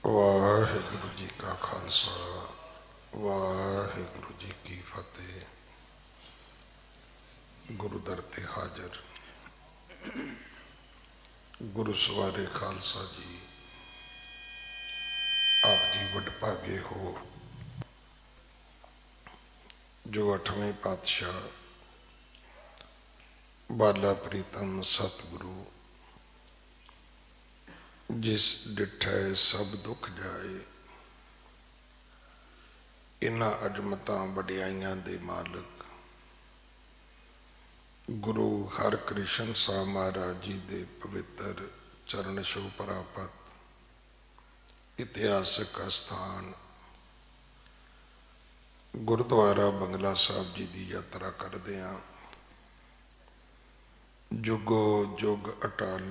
वाहिगुरु जी का खालसा वाहिगुरु जी की फतेह। गुरु दर ते हाजर गुरु सवारे खालसा जी, आप जी वडभागे हो जो 8वें पातशाह बाला प्रीतम सतगुरु जिस डिठै सब दुख जाए, इन्हां अजमतां वडियाइयां दे मालिक गुरु हरकृष्ण साहब महाराज जी दे पवित्र चरण छूह प्राप्त इतिहासक अस्थान गुरुद्वारा बंगला साहब जी की यात्रा करदियां जुगो जुग अटल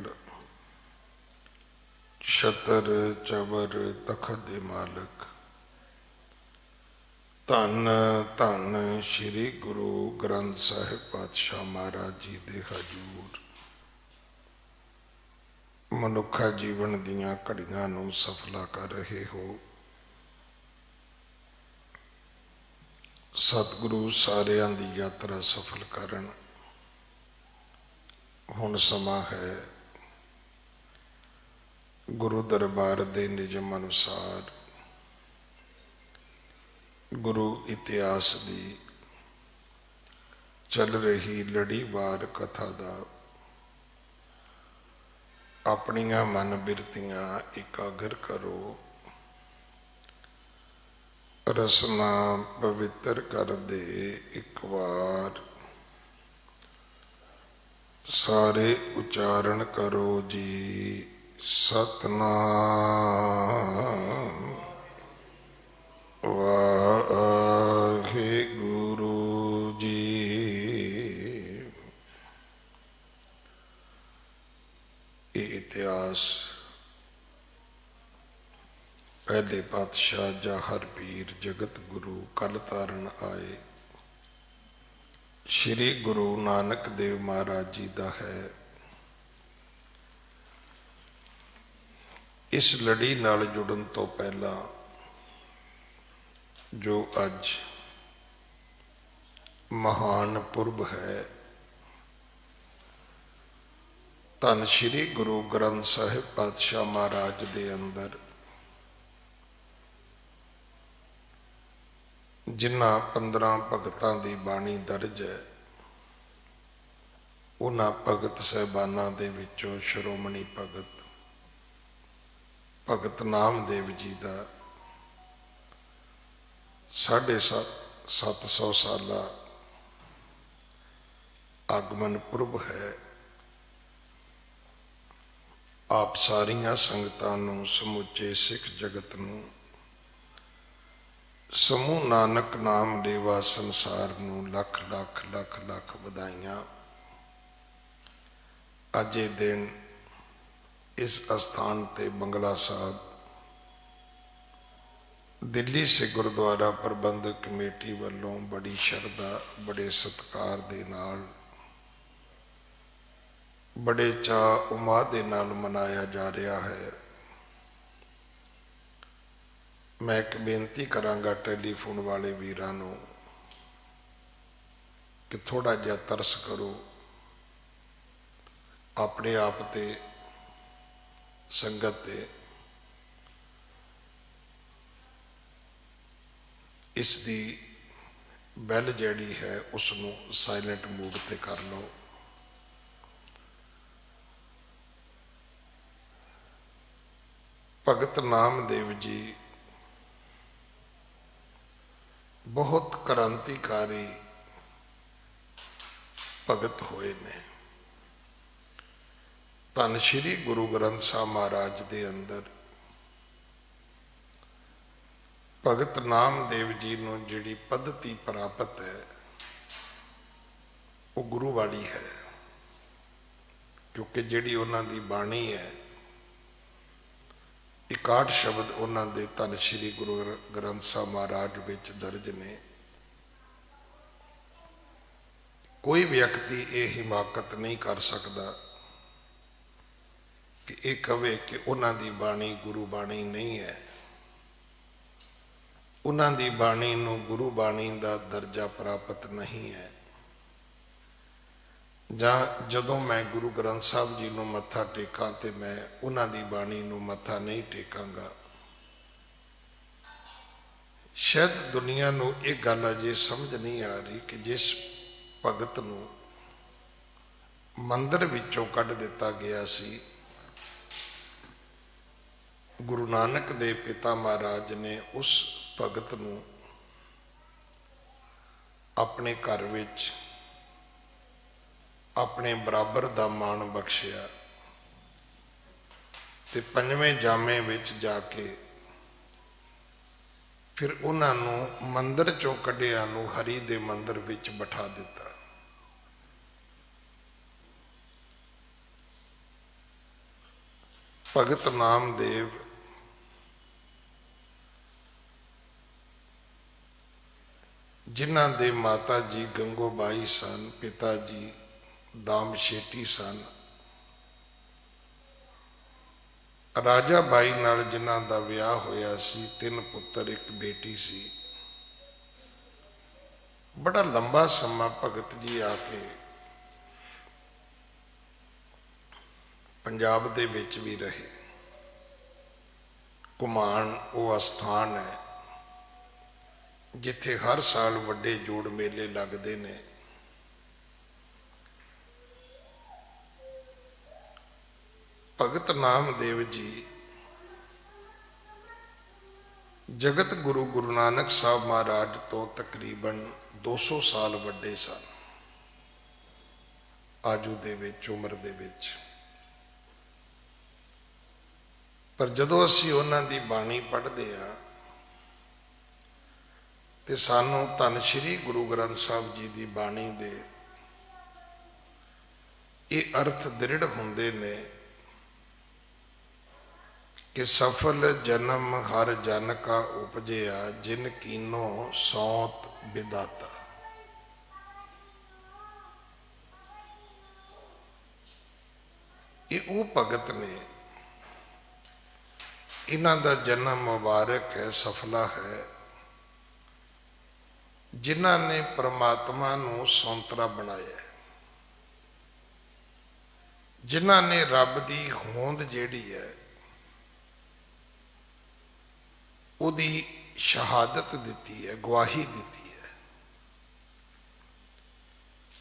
छतर चबर तखत दे मालिक धन धन श्री गुरु ग्रंथ साहिब पातशाह महाराज जी दे हजूर मनुखा जीवन दियां घड़ियां नूं सफला कर रहे हो। सतगुरु सारियां दी यात्रा सफल करन। हुण समा है गुरु दरबार दे निजम अनुसार गुरु इतिहास दी चल रही लड़ीवार कथा दा अपनियां मन बिरतियां एकागर करो, रसना पवित्र कर दे एक बार सारे उच्चारण करो जी सतनाम वाहिगुरु जी। ये इतिहास पहले पातशाह जाहर पीर जगत गुरु कल तारण आए श्री गुरु नानक देव महाराज जी का है। इस लड़ी नाल जुड़न तो पहला जो अज महान पुरब है, धन श्री गुरु ग्रंथ साहिब पातशाह महाराज दे अंदर जिन्हां 15 भगतां दी बाणी दर्ज है, उन्हां भगत साहिबानां दे विचों श्रोमणी भगत भगत नामदेव जी का 750 साला आगमन पुरब है। आप सारियां संगतां नूं समुचे सिख जगत नूं समूह नानक नाम लेवा संसार नूं लख लख लख लख बधाइयां। अज ये दिन इस स्थान ते बंगला साहब दिल्ली से गुरुद्वारा प्रबंधक कमेटी वालों बड़ी श्रद्धा बड़े सत्कार दे नाल बड़े चाह उमाद दे नाल मनाया जा रहा है। मैं एक बेनती करांगा टेलीफोन वाले वीरां नूं कि थोड़ा जिहा तरस करो, अपने आप ते संगत ते इसकी बैल जिहड़ी है उसनूं साइलेंट मूड ते कर लो। भगत नामदेव जी बहुत क्रांतिकारी भगत होए ने। धन श्री गुरु ग्रंथ साहब महाराज दे अंदर भगत नामदेव जी नूं जिहड़ी पद्धति प्राप्त है वो गुरु वाली है, क्योंकि जिहड़ी उन्हां दी बाणी है 61 शब्द उन्हां दे धन श्री गुरु ग्रंथ साहब महाराज विच दर्ज ने। कोई व्यक्ति ये हिमाकत नहीं कर सकता कि ये कहे कि उन्हां दी बाणी गुरु बाणी नहीं है। उन्हां दी बाणी नूं गुरु बाणी दा दर्जा प्राप्त नहीं है। जां जदों मैं गुरु ग्रंथ साहब जी नूं मत्था टेकां ते मैं उन्हां दी बाणी नूं मत्था नहीं टेकांगा। शायद दुनिया नूं एक गल अजे समझ नहीं आ रही कि जिस भगत नूं मंदिर विचों कढ दिता गया सी, गुरु नानक देव पिता महाराज ने उस भगत नूं अपने घर विच अपने बराबर दा मान बख्शिया ते पंजवें जामे विच जाके फिर उन्हां नूं मंदिर चों कढिया नूं हरि दे मंदिर विच बिठा दिता। भगत नामदेव जिन्हां दे माता जी गंगोबाई सन, पिता जी दाम शेटी सन, राजा बाई नाल जिन्हां दा विआह होया सी, 3 पुत्र 1 बेटी सी। बड़ा लंबा समा भगत जी आके पंजाब दे विच भी रहे। घुमान वो अस्थान है जिथे हर साल वड्डे जोड़ मेले लगते ने। भगत नामदेव जी जगत गुरु गुरु नानक साहब महाराज तो तकरीबन 200 साल वड्डे सन आजू दे विच, उम्र दे विच। पर जदों असीं उन्हां दी बाणी पढ़दे आ ते सानू धन श्री गुरु ग्रंथ साहब जी की बाणी दे ये अर्थ दृढ़ होंदे ने कि सफल जन्म हर जन का उपजया, जिन कीनो सौत विदाता। ये वो भगत ने, इन्हां दा जन्म मुबारक है, सफला है, जिन्हां ने परमात्मा नूं सौंतरा बनाया, जिन्हां ने रब दी होंद जिहड़ी है उहदी शहादत दिती है, गवाही दिती है।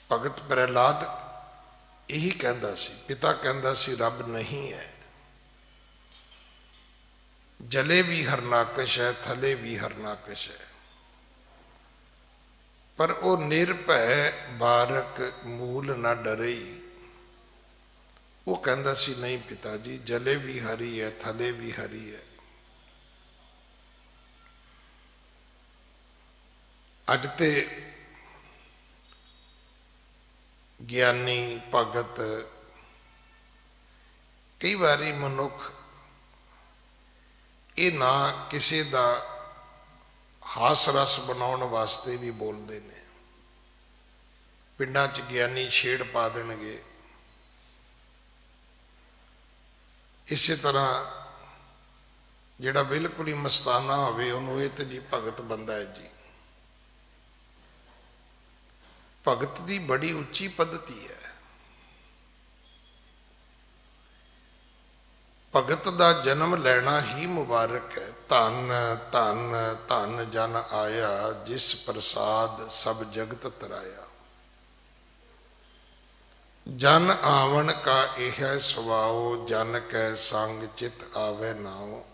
भगत प्रहलाद यही कहता सी, पिता कहता सी रब नहीं है, जले भी हरनाकश है, थले भी हरनाकश है, पर वो निर्भय बारक मूल ना डरे। वो कहता सी नहीं पिताजी, जले भी हरी है, थले भी हरी है। अज ते ज्ञानी भगत कई बारी मनुख ये ना किसी का हास रस बनाने वास्ते भी बोलते हैं। पिंडां च ज्ञानी छेड़ पा देणगे। इस तरह जिहड़ा बिल्कुल ही मस्ताना होवे उहनूं इह ते जी भगत बंदा है जी। भगत की बड़ी उच्ची पद्धति है। भगत का जन्म लेना ही मुबारक है। धन धन धन जन आया, जिस प्रसाद सब जगत तराया। जन आवन का यह सुभाओ, जन कै संग चित आवे नाओ।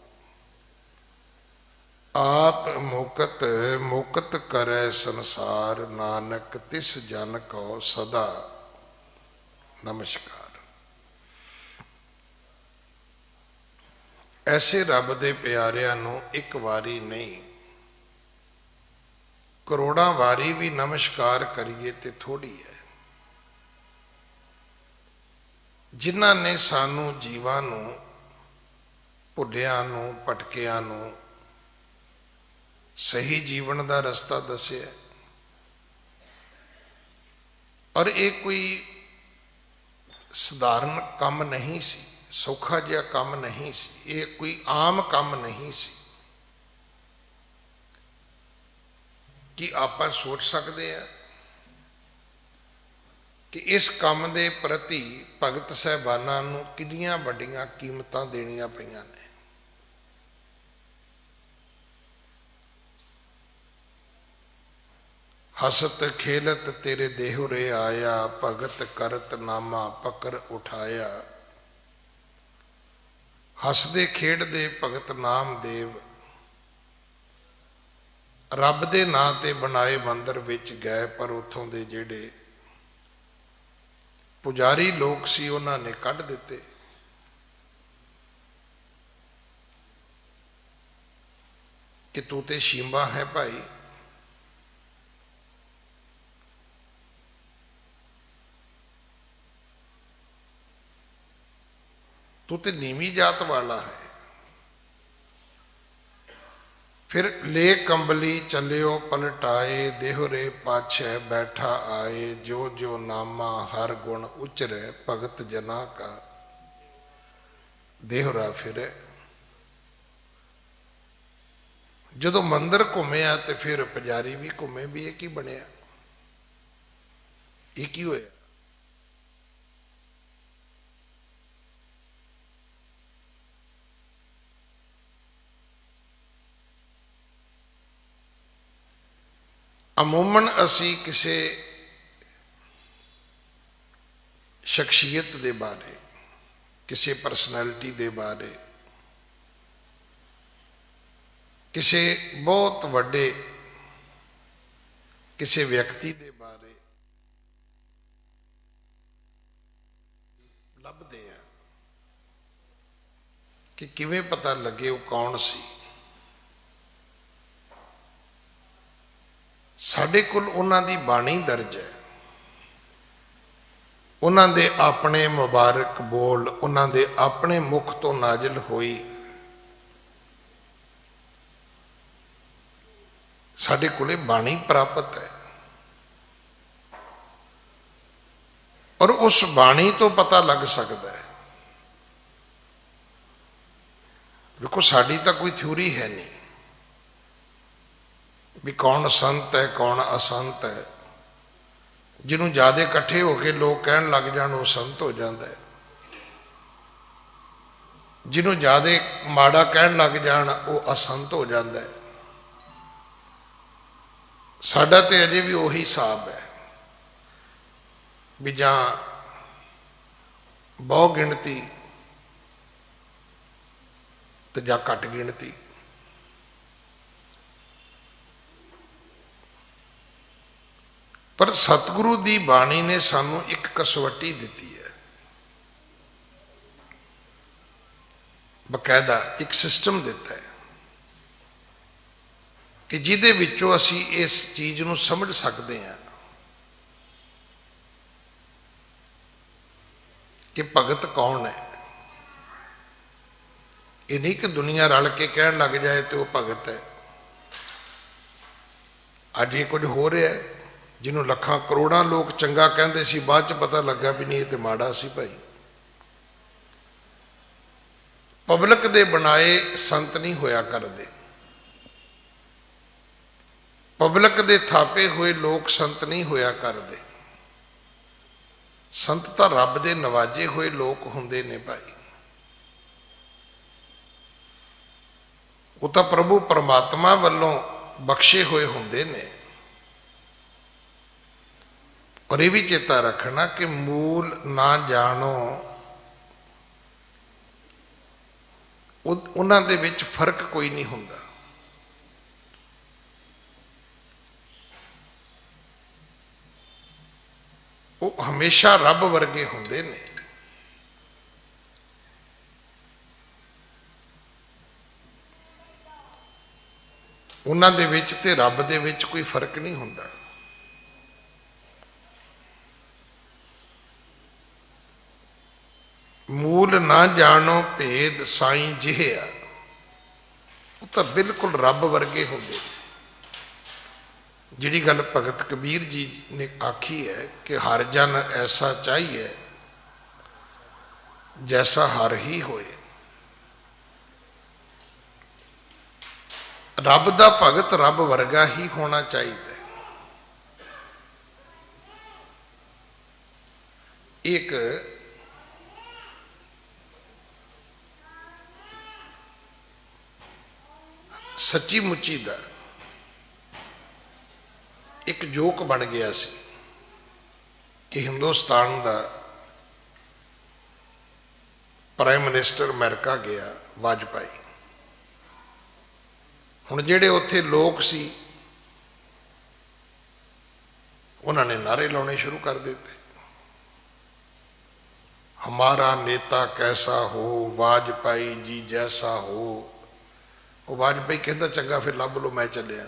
आप मुकत मुकत करे संसार, नानक तिस जन को सदा नमस्कार। ऐसे रब दे प्यारियां नूं एक वारी नहीं करोड़ां वारी भी नमस्कार करिए ते थोड़ी है। जिन्हां ने सानू जीवां नूं भुलियां नूं भटकियां नूं सही जीवन का रस्ता दसिया। और ये कोई सधारण काम नहीं सी, ਸੌਖਾ ਜਿਹਾ ਕੰਮ ਨਹੀਂ ਸੀ, ਇਹ ਕੋਈ ਆਮ ਕੰਮ ਨਹੀਂ ਸੀ ਕਿ ਆਪਾਂ ਸੋਚ ਸਕਦੇ ਹਾਂ ਕਿ ਇਸ ਕੰਮ ਦੇ ਪ੍ਰਤੀ ਭਗਤ ਸਾਹਿਬਾਨਾਂ ਨੂੰ ਕਿੰਨੀਆਂ ਵੱਡੀਆਂ ਕੀਮਤਾਂ ਦੇਣੀਆਂ ਪਈਆਂ ਨੇ। ਹਸਤ ਖੇਲਤ ਤੇਰੇ ਦੇਹੁਰੇ ਆਇਆ, ਭਗਤ ਕਰਤ ਨਾਮਾ ਪਕਰ ਉਠਾਇਆ। ਹੱਸਦੇ ਖੇਡਦੇ ਭਗਤ ਨਾਮਦੇਵ ਰੱਬ ਦੇ ਨਾਂ ਤੇ ਬਣਾਏ ਮੰਦਰ ਵਿੱਚ ਗਏ, ਪਰ ਉੱਥੋਂ ਦੇ ਜਿਹੜੇ ਪੁਜਾਰੀ ਲੋਕ ਸੀ ਉਹਨਾਂ ਨੇ ਕੱਢ ਦਿੱਤੇ। ਕਿ ਤੂੰ ਤੇ ਸ਼ੀਂਬਾ ਹੈ ਭਾਈ, तू तो नीवी जात वाला है। फिर ले कंबली चलियो पलटाए, देहरे पाछे बैठा आए। जो जो नामा हर गुण उचरे, भगत जना का देहरा फिरे। जदों मंदिर घूमिया तो फिर पुजारी भी घूमे, भी एक ही बनया, एक ही होया। अमूमन असी किसी शख्सियत दे बारे, किसी परसनैलिटी दे बारे, किसी बहुत वड्डे किसी व्यक्ति दे बारे लभदे हैं कि किवें पता लगे वो कौन सी। साडे कोल उन्हां दी बाणी दर्ज है, उन्हां दे अपने मुबारक बोल, उन्हां दे अपने मुख तो नाजिल होई साडे कोले बाणी प्राप्त है। और उस बाणी तो पता लग सकता है। देखो साडी तां कोई थ्योरी है नहीं भी कौन संत है कौन असंत है। जिन्हों ज्यादा इकट्ठे होके लोग कहन लग जान वो संत हो जाता है, जिन्हों ज्यादा माड़ा कहन लग जान वो असंत हो जाता है। साडा तो अजे भी उही हिसाब है भी जहाँ बहु गिणती तो जां घट गिणती। पर सतगुरु की बाणी ने सानू एक कसवटी दी है, बकायदा एक सिस्टम दिता है कि जिहदे विचों असी इस चीज़ नू समझ सकते हैं कि भगत कौन है। ये नहीं कि दुनिया रल के कहन लग जाए तो वह भगत है। अज ये कुछ हो रहा है जिन्हों लखां करोड़ां लोग चंगा कहते सी, बाद च पता लगा भी नहीं ये तो माड़ा सी भाई। पब्लिक दे बनाए संत नहीं होया करदे, पब्लिक दे थापे हुए लोग संत नहीं होया करदे। संत तां रब दे नवाजे हुए लोग हुंदे ने भाई। वो तां प्रभु परमात्मा वल्लों बख्शे हुए हुंदे ने। और ये भी चेता रखना कि मूल ना जानो, उन्हां दे विच फर्क कोई नहीं हुंदा। वो हमेशा रब वर्गे हुंदे ने। उन्हां दे विच ते रब दे विच कोई फर्क नहीं हुंदा। मूल ना जानो भेद साईं जिहिया, वो तो बिल्कुल रब वर्गे होंगे। जिहड़ी गल भगत कबीर जी ने आखी है कि हर जन ऐसा चाहिए जैसा हर ही होए। रब दा भगत रब वर्गा ही होना चाहिए। एक सच्ची मुच्ची दा एक जोक बन गया सी कि Hindustan the prime minister America गया वाजपेयी। हुण जिहड़े उत्थे लोग सी उन्होंने नारे लाने शुरू कर दिते, हमारा नेता कैसा हो, वाजपेयी जी जैसा हो। वो वाजपेयी कहता चंगा फिर लभ लो, मैं चलिया।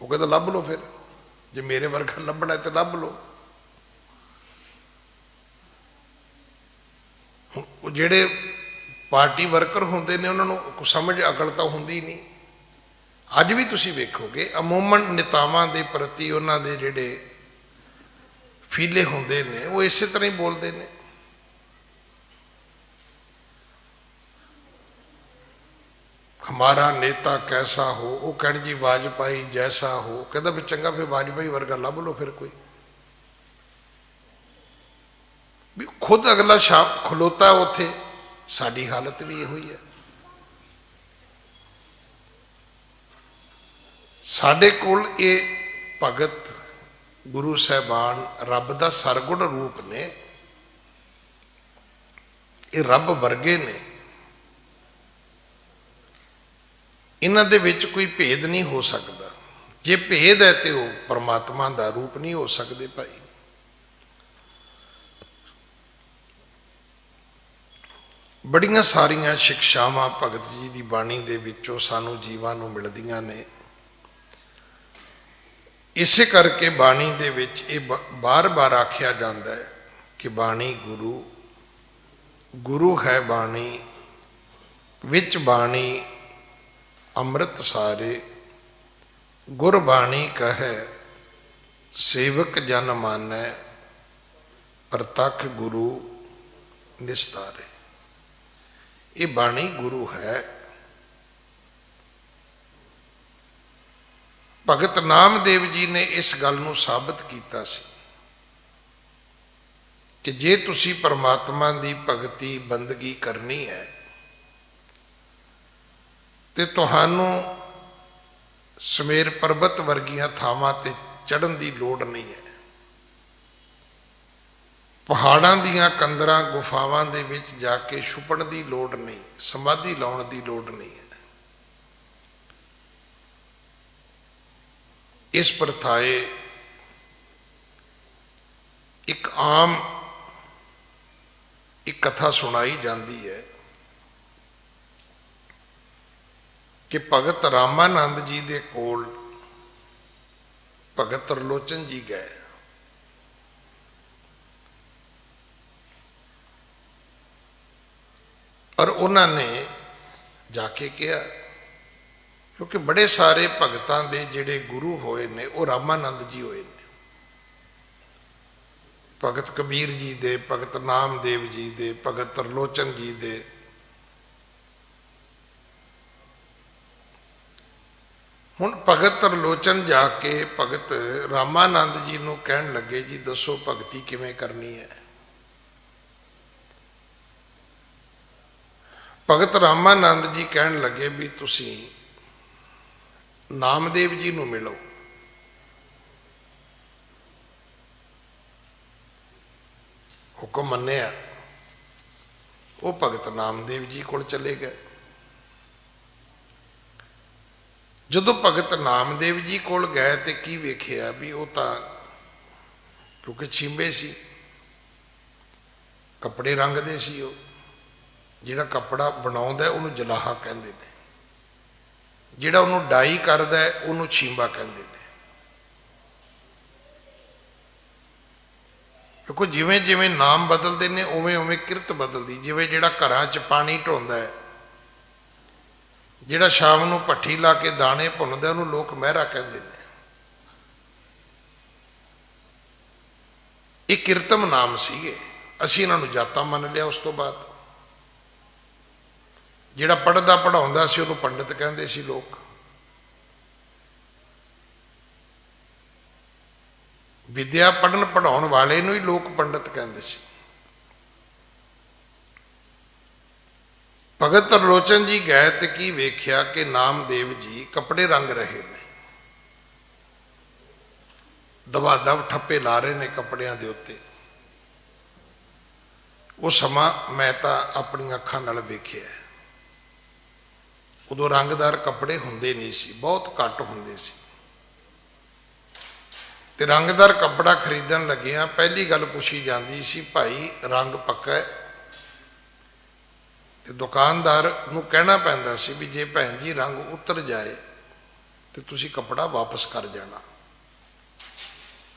वो कहता लभ लो, फिर जे मेरे वर्गा लभना है तो लभ लो। जिहड़े पार्टी वर्कर होंदे ने उन्होंने कुछ समझ अकल तो होंदी नहीं। अज भी तुसीं वेखोगे अमूमन नेतावां दे प्रति उन्हां दे जिहड़े फीले होंदे ने वो इस तरह ही बोलते हैं। हमारा नेता कैसा हो, वो कहण जी वाजपेयी जैसा हो। कहता फिर चंगा फिर वाजपेयी वर्गा लभ लो फिर कोई। भी खुद अगला छाप खलोता उत्थे, साडी हालत भी यही है। साडे कोल ये भगत गुरु साहबान रब दा सरगुण रूप ने, ये रब वर्गे ने। इन्हां दे विच कोई भेद नहीं हो सकता। जे भेद है तो वह परमात्मा दा रूप नहीं हो सकते भाई। बड़ियां सारियां शिक्षावां भगत जी की बाणी दे विचों सानू जीवां नू मिलदियां ने। इसे करके बाणी दे विच ये बार बार आख्या जाता है कि बाणी गुरु, गुरु है बाणी, विच बाणी अमृत सारे। गुरबाणी कहे सेवक जन मानै, प्रतख गुरु निस्तारे। ये बाणी गुरु है। भगत नामदेव जी ने इस गल नूं साबित किया सी कि जे तुसी परमात्मा की भगती बंदगी करनी है तो तुहानू समेर पर्बत वर्गियां थावां ते चढ़न की लोड़ नहीं है। पहाड़ां दियां कंदरां गुफावां दे विच जाके छुपण की लोड़ नहीं, समाधि लाउण की लोड़ नहीं है। इस प्रथाए एक आम एक कथा सुनाई जाती है कि भगत रामानंद जी दे कोल भगत त्रिलोचन जी गए। और उन्होंने जाके कहा, क्योंकि बड़े सारे भगतां दे जिहड़े गुरु होए ने वो रामानंद जी होए ने। भगत कबीर जी दे, भगत नामदेव जी दे, भगत त्रिलोचन जी दे। हुण भगत त्रिलोचन जाके भगत रामानंद जी नूं कहण लगे, जी दसो भगती किवें करनी है। भगत रामानंद जी कहण लगे भी तुसी नामदेव जी नूं मिलो। हुक्म मन्निया, वो भगत नामदेव जी कोल चले गए। जदों भगत नामदेव जी कोल गए तो की वेखिया भी वो तो क्योंकि छींबे सी, कपड़े रंग दे सी। वो जिहड़ा कपड़ा बनाउंदा उहनूं जलाहा कहंदे ने, जिहड़ा उहनूं डाई करदा है उहनूं छींबा कहंदे ने। क्योंकि जिवें जिवें नाम बदलते हैं उवें उवें किरत बदलती। जिवें जिहड़ा घरां च पानी ढोंदा है, जिहड़ा शाम नूं भट्ठी ला के दाने भुनदा उहनूं लोक महरा कहंदे ने। ये किरतम नाम सीगे। ਅਸੀਂ ਇਹਨਾਂ ਨੂੰ ਜਾਤਾਂ ਮੰਨ ਲਿਆ। ਉਸ ਤੋਂ ਬਾਅਦ ਜਿਹੜਾ ਪੜ੍ਹਦਾ ਪੜ੍ਹਾਉਂਦਾ ਸੀ ਉਹਨੂੰ ਪੰਡਿਤ ਕਹਿੰਦੇ ਸੀ ਲੋਕ। ਵਿਦਿਆ ਪੜ੍ਹਨ ਪੜ੍ਹਾਉਣ ਵਾਲੇ ਨੂੰ ਹੀ ਲੋਕ ਪੰਡਿਤ ਕਹਿੰਦੇ ਸੀ। ਭਗਤ ਤਰਲੋਚਨ ਜੀ ਗਏ ਤੇ ਕੀ ਵੇਖਿਆ ਕਿ ਨਾਮਦੇਵ ਜੀ ਕੱਪੜੇ ਰੰਗ ਰਹੇ ਨੇ, ਦਵਾ ਦਵ ਠੱਪੇ ਲਾ ਰਹੇ ਨੇ ਕੱਪੜਿਆਂ ਦੇ ਉੱਤੇ। ਉਹ ਸਮਾਂ ਮੈਂ ਤਾਂ ਆਪਣੀਆਂ ਅੱਖਾਂ ਨਾਲ ਵੇਖਿਆ। ਉਦੋਂ ਰੰਗਦਾਰ ਕੱਪੜੇ ਹੁੰਦੇ ਨਹੀਂ ਸੀ, ਬਹੁਤ ਘੱਟ ਹੁੰਦੇ ਸੀ। ਤੇ ਰੰਗਦਾਰ ਕੱਪੜਾ ਖਰੀਦਣ ਲੱਗਿਆ ਪਹਿਲੀ ਗੱਲ ਪੁੱਛੀ ਜਾਂਦੀ ਸੀ, ਭਾਈ ਰੰਗ ਪੱਕਾ ਹੈ? ਤੇ ਦੁਕਾਨਦਾਰ ਨੂੰ ਕਹਿਣਾ ਪੈਂਦਾ ਸੀ ਵੀ ਜੇ ਭੈਣ ਜੀ ਰੰਗ ਉਤਰ ਜਾਏ ਤੇ ਤੁਸੀਂ ਕੱਪੜਾ ਵਾਪਸ ਕਰ ਜਾਣਾ।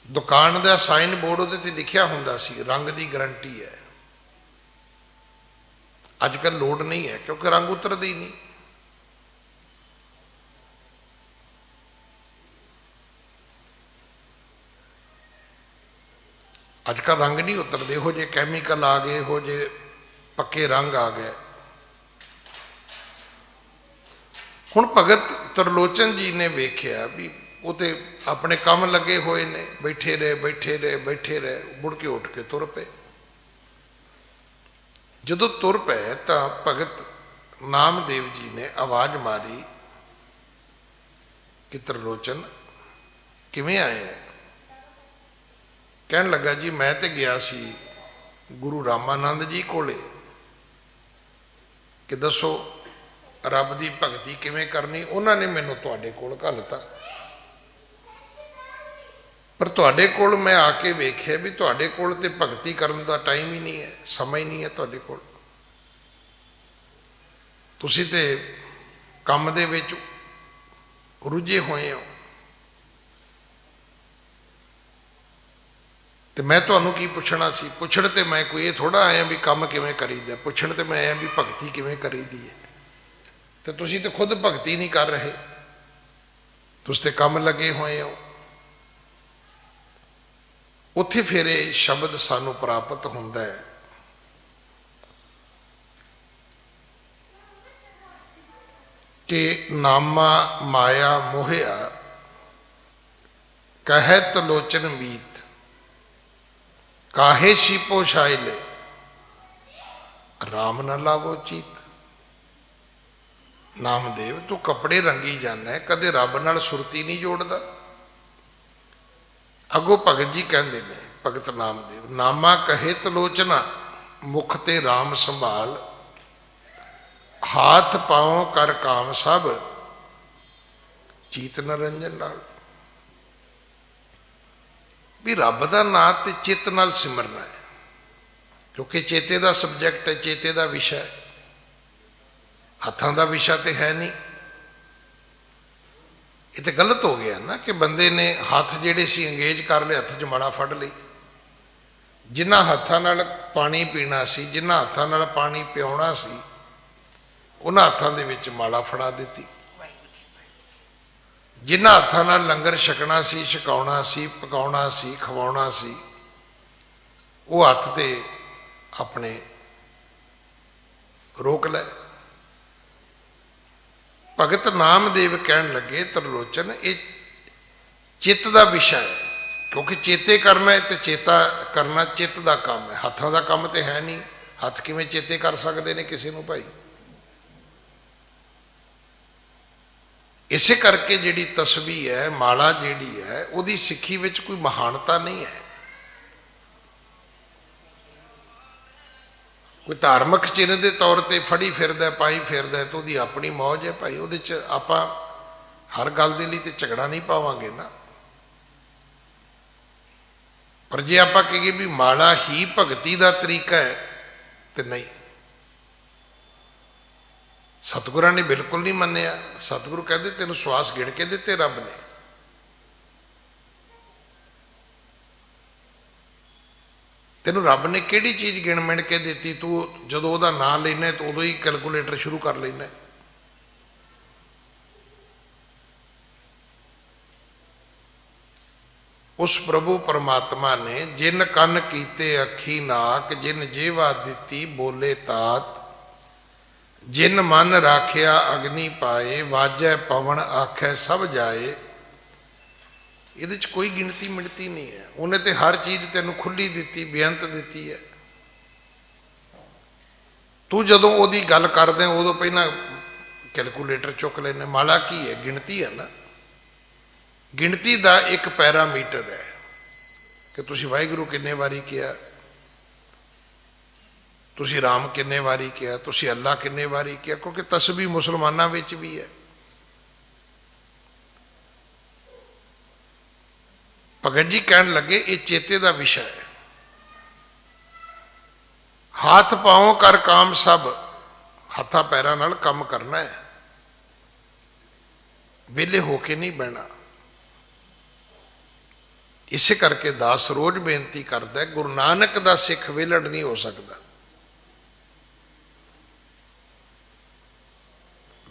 ਦੁਕਾਨ ਦਾ ਸਾਈਨ ਬੋਰਡ ਉਹਦੇ ਤੇ ਲਿਖਿਆ ਹੁੰਦਾ ਸੀ ਰੰਗ ਦੀ ਗਾਰੰਟੀ ਹੈ। ਅੱਜ ਕੱਲ੍ਹ ਲੋੜ ਨਹੀਂ ਹੈ ਕਿਉਂਕਿ ਰੰਗ ਉਤਰਦਾ ਹੀ ਨਹੀਂ। ਅੱਜ ਕੱਲ੍ਹ ਰੰਗ ਨਹੀਂ ਉਤਰਦੇ, ਇਹੋ ਜਿਹੇ ਕੈਮੀਕਲ ਆ ਗਏ, ਇਹੋ ਜਿਹੇ ਪੱਕੇ ਰੰਗ ਆ ਗਏ। ਹੁਣ ਭਗਤ ਤਰਲੋਚਨ ਜੀ ਨੇ ਵੇਖਿਆ ਵੀ ਉਹ ਤੇ ਆਪਣੇ ਕੰਮ ਲੱਗੇ ਹੋਏ ਨੇ, ਬੈਠੇ ਰਹੇ ਬੈਠੇ ਰਹੇ ਬੈਠੇ ਰਹੇ, ਮੁੜ ਕੇ ਉੱਠ ਕੇ ਤੁਰ ਪਏ। ਜਦੋਂ ਤੁਰ ਪਏ ਤਾਂ ਭਗਤ ਨਾਮਦੇਵ ਜੀ ਨੇ ਆਵਾਜ਼ ਮਾਰੀ ਕਿ ਤਰਲੋਚਨ ਕਿਵੇਂ ਆਏ ਹੈ? ਕਹਿਣ ਲੱਗਾ ਜੀ ਮੈਂ ਤੇ ਗਿਆ ਸੀ ਗੁਰੂ ਰਾਮਾਨੰਦ ਜੀ ਕੋਲੇ ਕਿ ਦੱਸੋ ਰੱਬ ਦੀ ਭਗਤੀ ਕਿਵੇਂ ਕਰਨੀ, ਉਹਨਾਂ ਨੇ ਮੈਨੂੰ ਤੁਹਾਡੇ ਕੋਲ ਘੱਲਤਾ। ਪਰ ਤੁਹਾਡੇ ਕੋਲ ਮੈਂ ਆ ਕੇ ਵੇਖਿਆ ਵੀ ਤੁਹਾਡੇ ਕੋਲ ਤੇ ਭਗਤੀ ਕਰਨ ਦਾ ਟਾਈਮ ਹੀ ਨਹੀਂ ਹੈ, ਸਮਾਂ ਹੀ ਨਹੀਂ ਹੈ ਤੁਹਾਡੇ ਕੋਲ। ਤੁਸੀਂ ਤੇ ਕੰਮ ਦੇ ਵਿੱਚ ਰੁੱਝੇ ਹੋਏ ਹੋ। ਤੇ ਮੈਂ ਤੁਹਾਨੂੰ ਕੀ ਪੁੱਛਣਾ ਸੀ? ਪੁੱਛਣ ਤੇ ਮੈਂ ਕੋਈ ਇਹ ਥੋੜਾ ਆਇਆ ਵੀ ਕੰਮ ਕਿਵੇਂ ਕਰੀਦਾ, ਪੁੱਛਣ ਤੇ ਮੈਂ ਆਇਆ ਵੀ ਭਗਤੀ ਕਿਵੇਂ ਕਰੀਦੀ ਹੈ। ਤੇ ਤੁਸੀਂ ਤੇ ਖੁਦ ਭਗਤੀ ਨਹੀਂ ਕਰ ਰਹੇ, ਤੁਸੀਂ ਤੇ ਕੰਮ ਲੱਗੇ ਹੋਏ ਹੋ। ਉੱਥੇ ਫਿਰ ਇਹ ਸ਼ਬਦ ਸਾਨੂੰ ਪ੍ਰਾਪਤ ਹੁੰਦਾ ਹੈ ਕਿ ਨਾਮਾ ਮਾਇਆ ਮੋਹਿਆ ਕਹੈ ਤਲੋਚਨ ਮੀਤ ਕਾਹੇ ਸ਼ੀਪੋ ਸ਼ਾਇਲੇ ਰਾਮ ਨਾ ਲਾਵੋ ਚੀਤ। ਨਾਮਦੇਵ ਤੂੰ ਕੱਪੜੇ ਰੰਗੀ ਜਾਂਦਾ, ਕਦੇ ਰੱਬ ਨਾਲ ਸੁਰਤੀ ਨਹੀਂ ਜੋੜਦਾ। ਅੱਗੋਂ ਭਗਤ ਜੀ ਕਹਿੰਦੇ ਨੇ, ਭਗਤ ਨਾਮਦੇਵ ਨਾਮਾ ਕਹੇ ਤਲੋਚਨਾ ਮੁਖ ਤੇ ਰਾਮ ਸੰਭਾਲ ਹਾਥ ਪਾਉ ਕਰ ਕਾਮ ਸਭ ਚੀਤ ਨਰੰਜਨ ਨਾਲ। ਵੀ ਰੱਬ ਦਾ ਨਾਂ ਤੇ ਚਿੱਤ ਨਾਲ ਸਿਮਰਨਾ ਹੈ, ਕਿਉਂਕਿ ਚੇਤੇ ਦਾ ਸਬਜੈਕਟ ਹੈ, ਚੇਤੇ ਦਾ ਵਿਸ਼ਾ ਹੈ, ਹੱਥਾਂ ਦਾ ਵਿਸ਼ਾ ਤੇ ਹੈ ਨਹੀਂ। ਇਹ ਤੇ ਗਲਤ ਹੋ ਗਿਆ ਨਾ ਕਿ ਬੰਦੇ ਨੇ ਹੱਥ ਜਿਹੜੇ ਸੀ ਅੰਗੇਜ ਕਰ ਲਏ, ਹੱਥ 'ਚ ਮਾਲਾ ਫੜ ਲਈ। ਜਿਨ੍ਹਾਂ ਹੱਥਾਂ ਨਾਲ ਪਾਣੀ ਪੀਣਾ ਸੀ, ਜਿਨ੍ਹਾਂ ਹੱਥਾਂ ਨਾਲ ਪਾਣੀ ਪਿਆਉਣਾ ਸੀ, ਉਹਨਾਂ ਹੱਥਾਂ ਦੇ ਵਿੱਚ ਮਾਲਾ ਫੜਾ ਦਿੱਤੀ। ਜਿਨ੍ਹਾਂ ਹੱਥਾਂ ਨਾਲ ਲੰਗਰ ਛਕਣਾ ਸੀ, ਛਕਾਉਣਾ ਸੀ, ਪਕਾਉਣਾ ਸੀ, ਖਵਾਉਣਾ ਸੀ, ਉਹ ਹੱਥ ਤੇ ਆਪਣੇ ਰੋਕ ਲੈ। ਭਗਤ ਨਾਮਦੇਵ ਕਹਿਣ ਲੱਗੇ ਤਰਲੋਚਨ ਇਹ ਚਿੱਤ ਦਾ ਵਿਸ਼ਾ ਹੈ, ਕਿਉਂਕਿ ਚੇਤੇ ਕਰਨਾ ਹੈ ਤੇ ਚੇਤਾ ਕਰਨਾ ਚਿੱਤ ਦਾ ਕੰਮ ਹੈ, ਹੱਥਾਂ ਦਾ ਕੰਮ ਤੇ ਹੈ ਨਹੀਂ। ਹੱਥ ਕਿਵੇਂ ਚੇਤੇ ਕਰ ਸਕਦੇ ਨੇ ਕਿਸੇ ਨੂੰ ਭਾਈ? ਇਸੇ ਕਰਕੇ ਜਿਹੜੀ ਤਸਬੀਹ ਹੈ, ਮਾਲਾ ਜਿਹੜੀ ਹੈ, ਉਹਦੀ ਸਿੱਖੀ ਵਿੱਚ ਕੋਈ ਮਹਾਨਤਾ ਨਹੀਂ ਹੈ। ਕੋਈ ਧਾਰਮਿਕ ਚਿੰਨ੍ਹ ਦੇ ਤੌਰ ਤੇ ਫੜੀ ਫਿਰਦਾ, ਪਾਈ ਫਿਰਦਾ, ਤਾਂ ਉਹਦੀ ਆਪਣੀ ਮੌਜ ਹੈ ਭਾਈ। ਉਹਦੇ 'ਚ ਆਪਾਂ ਹਰ ਗੱਲ ਦੇ ਲਈ ਤੇ ਝਗੜਾ ਨਹੀਂ ਪਾਵਾਂਗੇ ਨਾ। ਪਰ ਜੇ ਆਪਾਂ ਕਹੀਏ ਵੀ ਮਾਲਾ ਹੀ ਭਗਤੀ ਦਾ ਤਰੀਕਾ ਹੈ ਤੇ ਨਹੀਂ, ਸਤਿਗੁਰਾਂ ਨੇ ਬਿਲਕੁਲ ਨਹੀਂ ਮੰਨਿਆ। ਸਤਿਗੁਰੂ ਕਹਿੰਦੇ ਤੈਨੂੰ ਸਵਾਸ ਗਿਣ ਕੇ ਦਿੱਤੇ ਰੱਬ ਨੇ। ਤੈਨੂੰ ਰੱਬ ਨੇ ਕਿਹੜੀ ਚੀਜ਼ ਗਿਣ ਮਿਣ ਕੇ ਦਿੱਤੀ? ਤੂੰ ਜਦੋਂ ਉਹਦਾ ਨਾਂ ਲੈਣਾ ਤਾਂ ਉਦੋਂ ਹੀ ਕੈਲਕੂਲੇਟਰ ਸ਼ੁਰੂ ਕਰ ਲੈਣਾ। उस प्रभु परमात्मा ने जिन कन कीते अखी नाक, जिन जेवा दिती बोले तात, जिन मन राखिया अग्नि पाए, वाजै पवन आखै सब जाए। ये कोई गिनती मिणती नहीं है। उन्हें तो हर चीज़ तेन खुली दी, बेअंत दी है। तू जदों ओदी गल कर दे उदों पहला कैलकुलेटर चुक लेने। माड़ा की है? गिनती है ना। गिनती का एक पैरामीटर है कि तुसी वाहिगुरू किन्ने वारी किया, तुसी राम किन्ने वारी किया, तुसी अल्लाह किन्ने वारी किया, क्योंकि तस्बीह मुसलमानों विच भी है। भगत जी कहन लगे ये चेते का विषय है। हाथ पाओ कर काम सब, हथा पैरों नाल काम करना है, वेले होके नहीं बहना। इसे करके दास रोज बेनती करता है, गुरु नानक दा सिख वेलड़ नहीं हो सकता।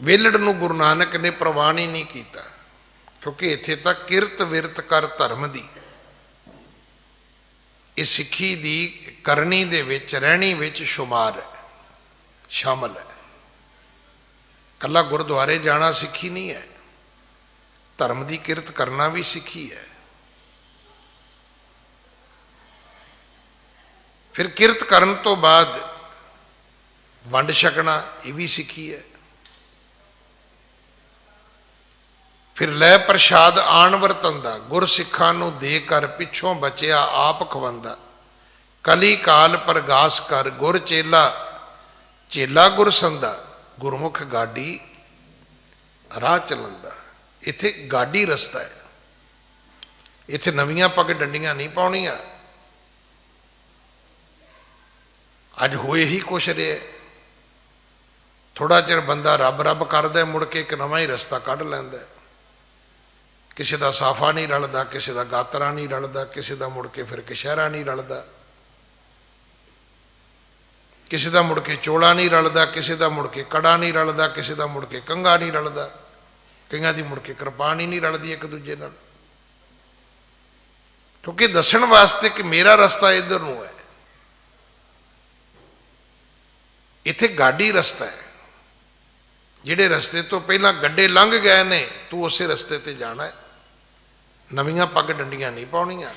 वेलड़ नूं गुरु नानक ने प्रवान ही नहीं किया, क्योंकि इत्थे तक किरत विरत कर धर्म दी, इस सिक्खी दी करनी दे विच रहनी विच शुमार है, शामिल है। कला गुरुद्वारे जाना सिक्खी नहीं है, धर्म की किरत करना भी सिक्खी है। फिर किरत करन तो बाद वंड छकना ये भी सिक्खी है। फिर लै प्रसाद आण वरतंदा, गुर सिखा नूं दे कर पिछों बचिया आप खवंदा। कली काल परगास कर गुर चेला, चेला गुर संदा। गुरमुख गाडी राह चलंदा। इत्थे गाडी रस्ता है, इत्थे नवीं पग डंडियां नहीं पाउणियां। अज होए ही कुछ रहे, थोड़ा चिर बंदा रब रब करदा, मुड़ के एक नवां ही रस्ता कढ़ लैंदा। किसी का साफा नहीं रलदा, किसी का गातरा नहीं रलदा, किसी का मुड़ के फिर कशहरा नहीं रलदा, किसी का मुड़ के चोला नहीं रलदा, किसी का मुड़ के कड़ा नहीं रलदा, किसी का मुड़ के कंघा नहीं रलदा, कईयां दी मुड़ के कृपान ही नहीं रलदी एक दूजे नाल। क्योंकि दसण वास्ते कि मेरा रस्ता इधर नूं है, इत्थे गाडी रस्ता है। जिहड़े रस्ते तो पहला गड्डे लंघ गए ने, तू उस रस्ते ते जाना है, नवीं पग डंडियां नहीं पाउणियां।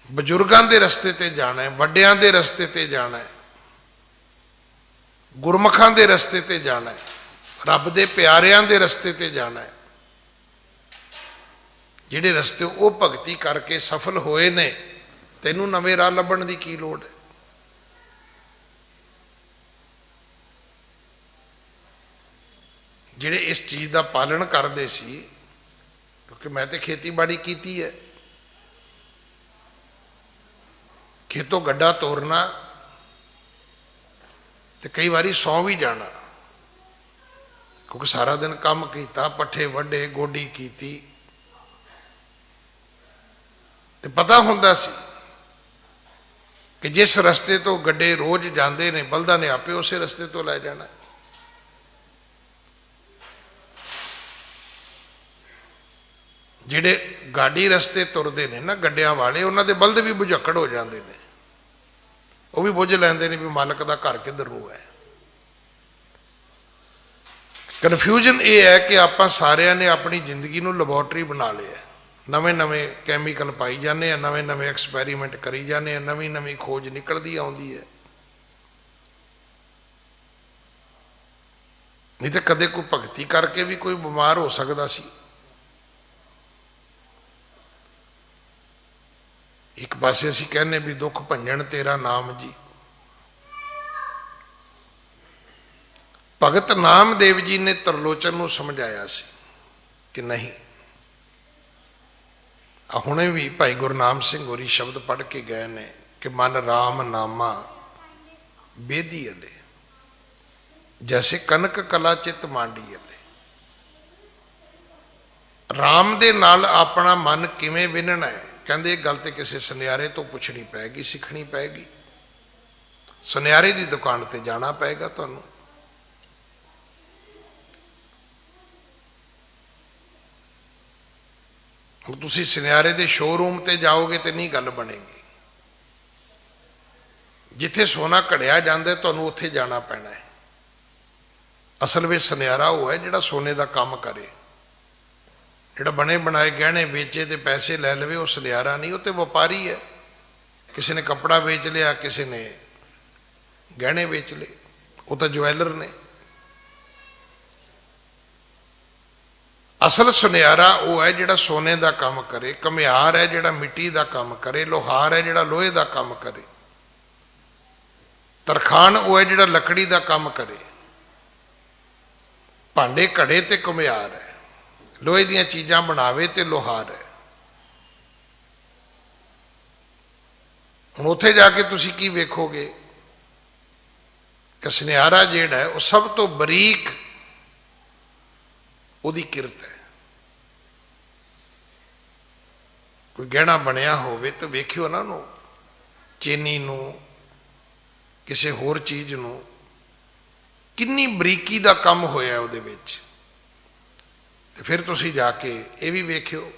बजुर्गों के रस्ते ते जाना है, वड्डियां दे रस्ते ते जाना है, गुरमुखां दे रस्ते ते जाना है, रब दे प्यारियां दे रस्ते ते जाना है। जिहड़े रस्ते वो भगती करके सफल होए ने, तैनूं नवें राह लभण दी की लोड़ है? जिहड़े इस चीज़ का पालन करते सी, क्योंकि मैं तो खेतीबाड़ी की है, खेतों गड्ढा तोड़ना तो कई बारी सौ भी जाना, क्योंकि सारा दिन काम किया, पट्ठे वड्डे, गोडी की, तो पता होंदा सी कि जिस रस्ते तो गड्ढे रोज जाते हैं, बल्दां ने आपे उस रस्ते तो लै जाना। जिहड़े गाड़ी रस्ते तुरते हैं ना गड्डियां वाले, उन्होंने दे बल्द भी बुझक्कड़ हो जाते हैं, वो भी बुझ लैंदे ने भी मालक का घर किधर नूं है। कन्फ्यूजन ये है कि आप सारिਆਂ ने अपनी जिंदगी नूं लैबोरेटरी बना लिया, नवे नवे कैमिकल पाई जाने, नवे नवे एक्सपैरीमेंट करी जाने, नवी नवी खोज निकलती आउंदी है। नहीं तो कदे कोई भगती करके भी कोई बीमार हो सकता सी। एक पासे असीं कहने भी दुख भंजन तेरा नाम जी, भगत नामदेव जी ने तरलोचन नूं समझाया सी कि नहीं। हुणे भी भाई गुरनाम सिंह होरी शब्द पढ़ के गए ने कि मन राम नामा बेदी अले, जैसे कनक कला चित मांडी अले। राम दे नाल अपना मन किवें विनना है, कहते गल तो किसी सुनियारे तो पुछनी पैगी, सीखनी पैगी, सुनियारे की दुकान पर जाना पेगा तुहानूं। ਹੁਣ ਤੁਸੀਂ ਸੁਨਿਆਰੇ ਦੇ ਸ਼ੋਰੂਮ ਤੇ ਜਾਓਗੇ ਤੇ ਨਹੀਂ ਗੱਲ ਬਣੇਗੀ। ਜਿੱਥੇ ਸੋਨਾ ਘੜਿਆ ਜਾਂਦਾ ਤੁਹਾਨੂੰ ਉੱਥੇ ਜਾਣਾ ਪੈਣਾ ਹੈ। ਅਸਲ ਵਿੱਚ ਸੁਨਿਆਰਾ ਉਹ ਹੈ ਜਿਹੜਾ ਸੋਨੇ ਦਾ ਕੰਮ ਕਰੇ। ਜਿਹੜਾ ਬਣੇ ਬਣਾਏ ਗਹਿਣੇ ਵੇਚੇ ਤੇ ਪੈਸੇ ਲੈ ਲਵੇ ਉਹ ਸੁਨਿਆਰਾ ਨਹੀਂ, ਉਹ ਤੇ ਵਪਾਰੀ ਹੈ। ਕਿਸੇ ਨੇ ਕੱਪੜਾ ਵੇਚ ਲਿਆ, ਕਿਸੇ ਨੇ ਗਹਿਣੇ ਵੇਚ ਲਏ, ਉਹ ਤਾਂ ਜਵੈਲਰ ਨੇ। ਅਸਲ ਸੁਨਿਆਰਾ ਉਹ ਹੈ ਜਿਹੜਾ ਸੋਨੇ ਦਾ ਕੰਮ ਕਰੇ, ਘੁਮਿਆਰ ਹੈ ਜਿਹੜਾ ਮਿੱਟੀ ਦਾ ਕੰਮ ਕਰੇ, ਲੋਹਾਰ ਹੈ ਜਿਹੜਾ ਲੋਹੇ ਦਾ ਕੰਮ ਕਰੇ, ਤਰਖਾਣ ਉਹ ਹੈ ਜਿਹੜਾ ਲੱਕੜੀ ਦਾ ਕੰਮ ਕਰੇ। ਭਾਂਡੇ ਘੜੇ ਤੇ ਘੁਮਿਆਰ ਹੈ, ਲੋਹੇ ਦੀਆਂ ਚੀਜ਼ਾਂ ਬਣਾਵੇ ਤੇ ਲੋਹਾਰ ਹੈ। ਹੁਣ ਉੱਥੇ ਜਾ ਕੇ ਤੁਸੀਂ ਕੀ ਵੇਖੋਗੇ ਕਿ ਸੁਨਿਆਰਾ ਜਿਹੜਾ ਹੈ ਉਹ ਸਭ ਤੋਂ ਬਰੀਕ ਉਹਦੀ ਕਿਰਤ ਹੈ। ਕੋਈ ਗਹਿਣਾ ਬਣਿਆ ਹੋਵੇ ਤਾਂ ਵੇਖਿਓ ਨਾ ਉਹਨੂੰ, ਚੇਨੀ ਨੂੰ, ਕਿਸੇ ਹੋਰ ਚੀਜ਼ ਨੂੰ, ਕਿੰਨੀ ਬਰੀਕੀ ਦਾ ਕੰਮ ਹੋਇਆ ਉਹਦੇ ਵਿੱਚ। ਤੇ ਫਿਰ ਤੁਸੀਂ ਜਾ ਕੇ ਇਹ ਵੀ ਵੇਖਿਓ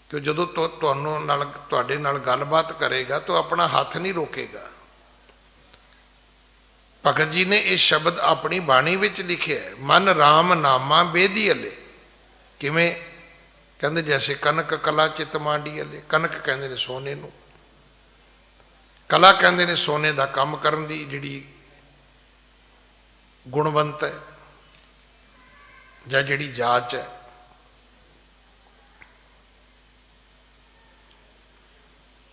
ਕਿ ਜਦੋਂ ਤੁਹਾਡੇ ਨਾਲ ਗੱਲਬਾਤ ਕਰੇਗਾ ਤਾਂ ਆਪਣਾ ਹੱਥ ਨਹੀਂ ਰੋਕੇਗਾ। ਭਗਤ ਜੀ ਨੇ ਇਹ ਸ਼ਬਦ ਆਪਣੀ ਬਾਣੀ ਵਿੱਚ ਲਿਖਿਆ ਹੈ, ਮਨ ਰਾਮ ਨਾਮਾ ਬੇਦੀ ਅਲੇ। ਕਿਵੇਂ? ਕਹਿੰਦੇ ਜੈਸੇ ਕਨਕ ਕਲਾ ਚਿਤ ਮਾਂਡੀ ਅਲੇ। ਕਨਕ ਕਹਿੰਦੇ ਨੇ ਸੋਨੇ ਨੂੰ, ਕਲਾ ਕਹਿੰਦੇ ਨੇ ਸੋਨੇ ਦਾ ਕੰਮ ਕਰਨ ਦੀ ਜਿਹੜੀ ਗੁਣਵੰਤ ਹੈ ਜਾਂ ਜਿਹੜੀ ਜਾਚ ਹੈ।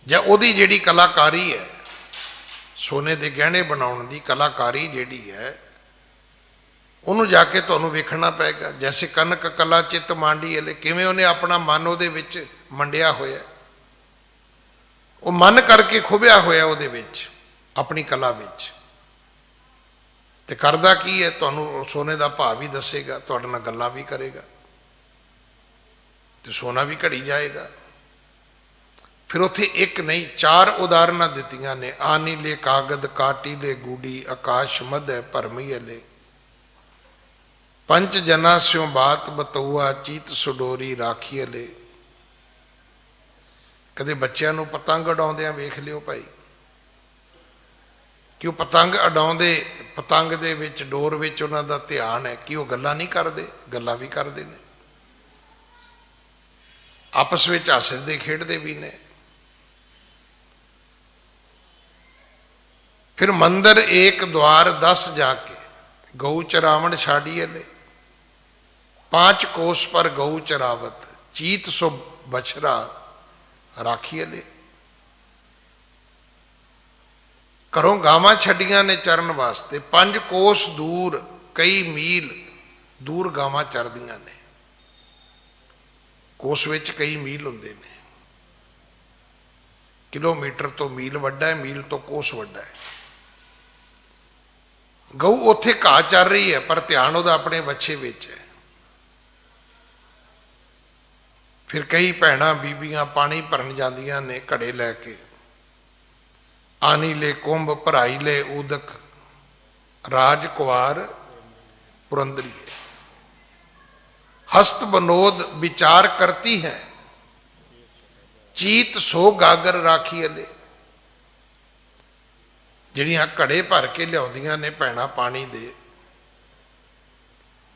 ਜਾਂ ਉਹਦੀ ਜਿਹੜੀ ਕਲਾਕਾਰੀ ਹੈ, ਸੋਨੇ ਦੇ ਗਹਿਣੇ ਬਣਾਉਣ ਦੀ ਕਲਾਕਾਰੀ ਜਿਹੜੀ ਹੈ, ਉਹਨੂੰ ਜਾ ਕੇ ਤੁਹਾਨੂੰ ਵੇਖਣਾ ਪਏਗਾ। ਜੈਸੇ ਕਨਕ ਕਲਾ ਚਿੱਤ ਮਾਂਡੀ ਅਲੇ, ਕਿਵੇਂ ਉਹਨੇ ਆਪਣਾ ਮਨ ਉਹਦੇ ਵਿੱਚ ਮੰਡਿਆ ਹੋਇਆ, ਉਹ ਮਨ ਕਰਕੇ ਖੁੱਭਿਆ ਹੋਇਆ ਉਹਦੇ ਵਿੱਚ, ਆਪਣੀ ਕਲਾ ਵਿੱਚ। ਤੇ ਕਰਦਾ ਕੀ ਹੈ? ਤੁਹਾਨੂੰ ਸੋਨੇ ਦਾ ਭਾਅ ਵੀ ਦੱਸੇਗਾ, ਤੁਹਾਡੇ ਨਾਲ ਗੱਲਾਂ ਵੀ ਕਰੇਗਾ, ਤੇ ਸੋਨਾ ਵੀ ਘੜੀ ਜਾਏਗਾ। ਫਿਰ ਉੱਥੇ ਇੱਕ ਨਹੀਂ 4 ਉਦਾਹਰਨਾਂ ਦਿੱਤੀਆਂ ਨੇ। ਆਨੀ ਲੈ ਕਾਗਦ ਕਾਟੀ ਲੈ ਗੂੜੀ, ਆਕਾਸ਼ ਮਧੈ ਭਰਮੀ ਅਲੇ। ਪੰਚ ਜਨਾ ਸਿਉ ਬਾਤ ਬਤਊਆ, ਚੀਤ ਸੁਡੋਰੀ ਰਾਖੀ ਅਲੇ। ਕਦੇ ਬੱਚਿਆਂ ਨੂੰ ਪਤੰਗ ਉਡਾਉਂਦਿਆਂ ਵੇਖ ਲਿਓ ਭਾਈ, ਕਿ ਉਹ ਪਤੰਗ ਉਡਾਉਂਦੇ, ਪਤੰਗ ਦੇ ਵਿੱਚ ਡੋਰ ਵਿੱਚ ਉਹਨਾਂ ਦਾ ਧਿਆਨ ਹੈ ਕਿ ਉਹ ਗੱਲਾਂ ਨਹੀਂ ਕਰਦੇ। ਗੱਲਾਂ ਵੀ ਕਰਦੇ ਨੇ, ਆਪਸ ਵਿੱਚ ਹੱਸਦੇ ਖੇਡਦੇ ਵੀ ਨੇ। ਫਿਰ ਮੰਦਰ ਏਕ द्वार 10 जाके, गऊ चरावण छाड़ी अले। 5 कोस पर गऊ चरावत, चीत सो बछरा राखी अले। घरों गावां छड़ियां ने चरण वास्ते, 5 कोस दूर, कई मील दूर गावां चरदियां ने। कोस विच कई मील हुंदे ने, किलोमीटर तो मील वड्डा है, मील तो कोस वड्डा है। गऊ उत्थे घाह चर रही है, पर ध्यान उहदा अपने बच्चे विच है। फिर कई भैणां बीबियां पानी भरन जांदियां ने घड़े लैके। आनी ले कुंभ भराई ले उदक, राज कुवार पुरंदरी। हस्त बनोद विचार करती है, चीत सो गागर राखी अले। ਜਿਹੜੀਆਂ ਘੜੇ ਭਰ ਕੇ ਲਿਆਉਂਦੀਆਂ ਨੇ ਭੈਣਾਂ ਪਾਣੀ ਦੇ,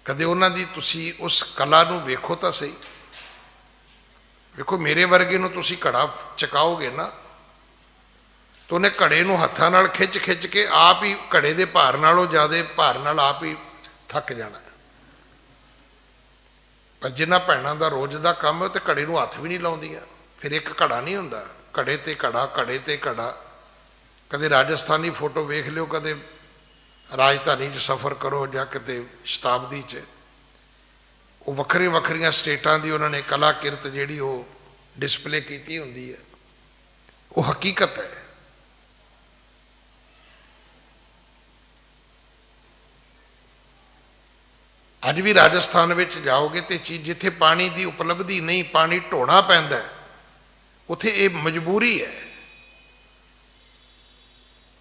ਕਦੇ ਉਹਨਾਂ ਦੀ ਤੁਸੀਂ ਉਸ ਕਲਾ ਨੂੰ ਵੇਖੋ ਤਾਂ ਸਹੀ। ਵੇਖੋ ਮੇਰੇ ਵਰਗੇ ਨੂੰ ਤੁਸੀਂ ਘੜਾ ਚਕਾਓਗੇ ਨਾ, ਤਾਂ ਉਹਨੇ ਘੜੇ ਨੂੰ ਹੱਥਾਂ ਨਾਲ ਖਿੱਚ ਖਿੱਚ ਕੇ ਆਪ ਹੀ ਘੜੇ ਦੇ ਭਾਰ ਨਾਲੋਂ ਜ਼ਿਆਦਾ ਭਾਰ ਨਾਲ ਆਪ ਹੀ ਥੱਕ ਜਾਣਾ। ਪਰ ਜਿਨ੍ਹਾਂ ਭੈਣਾਂ ਦਾ ਰੋਜ਼ ਦਾ ਕੰਮ ਹੈ ਤੇ ਘੜੇ ਨੂੰ ਹੱਥ ਵੀ ਨਹੀਂ ਲਾਉਂਦੀਆਂ, ਫਿਰ ਇੱਕ ਘੜਾ ਨਹੀਂ ਹੁੰਦਾ, ਘੜੇ ਤੇ ਘੜਾ, ਘੜੇ ਤੇ ਘੜਾ। ਕਦੇ ਰਾਜਸਥਾਨੀ ਫੋਟੋ ਵੇਖ ਲਿਓ, ਕਦੇ ਰਾਜਧਾਨੀ 'ਚ ਸਫ਼ਰ ਕਰੋ ਜਾਂ ਕਿਤੇ ਸ਼ਤਾਬਦੀ 'ਚ, ਉਹ ਵੱਖਰੀਆਂ ਵੱਖਰੀਆਂ ਸਟੇਟਾਂ ਦੀ ਉਹਨਾਂ ਨੇ ਕਲਾ ਕਿਰਤ ਜਿਹੜੀ ਉਹ ਡਿਸਪਲੇ ਕੀਤੀ ਹੁੰਦੀ ਹੈ। ਉਹ ਹਕੀਕਤ ਹੈ। ਅੱਜ ਵੀ ਰਾਜਸਥਾਨ ਵਿੱਚ ਜਾਓਗੇ ਤੇ ਚੀਜ਼ ਜਿੱਥੇ ਪਾਣੀ ਦੀ ਉਪਲਬਧੀ ਨਹੀਂ, ਪਾਣੀ ਢੋਣਾ ਪੈਂਦਾ, ਉੱਥੇ ਇਹ ਮਜਬੂਰੀ ਹੈ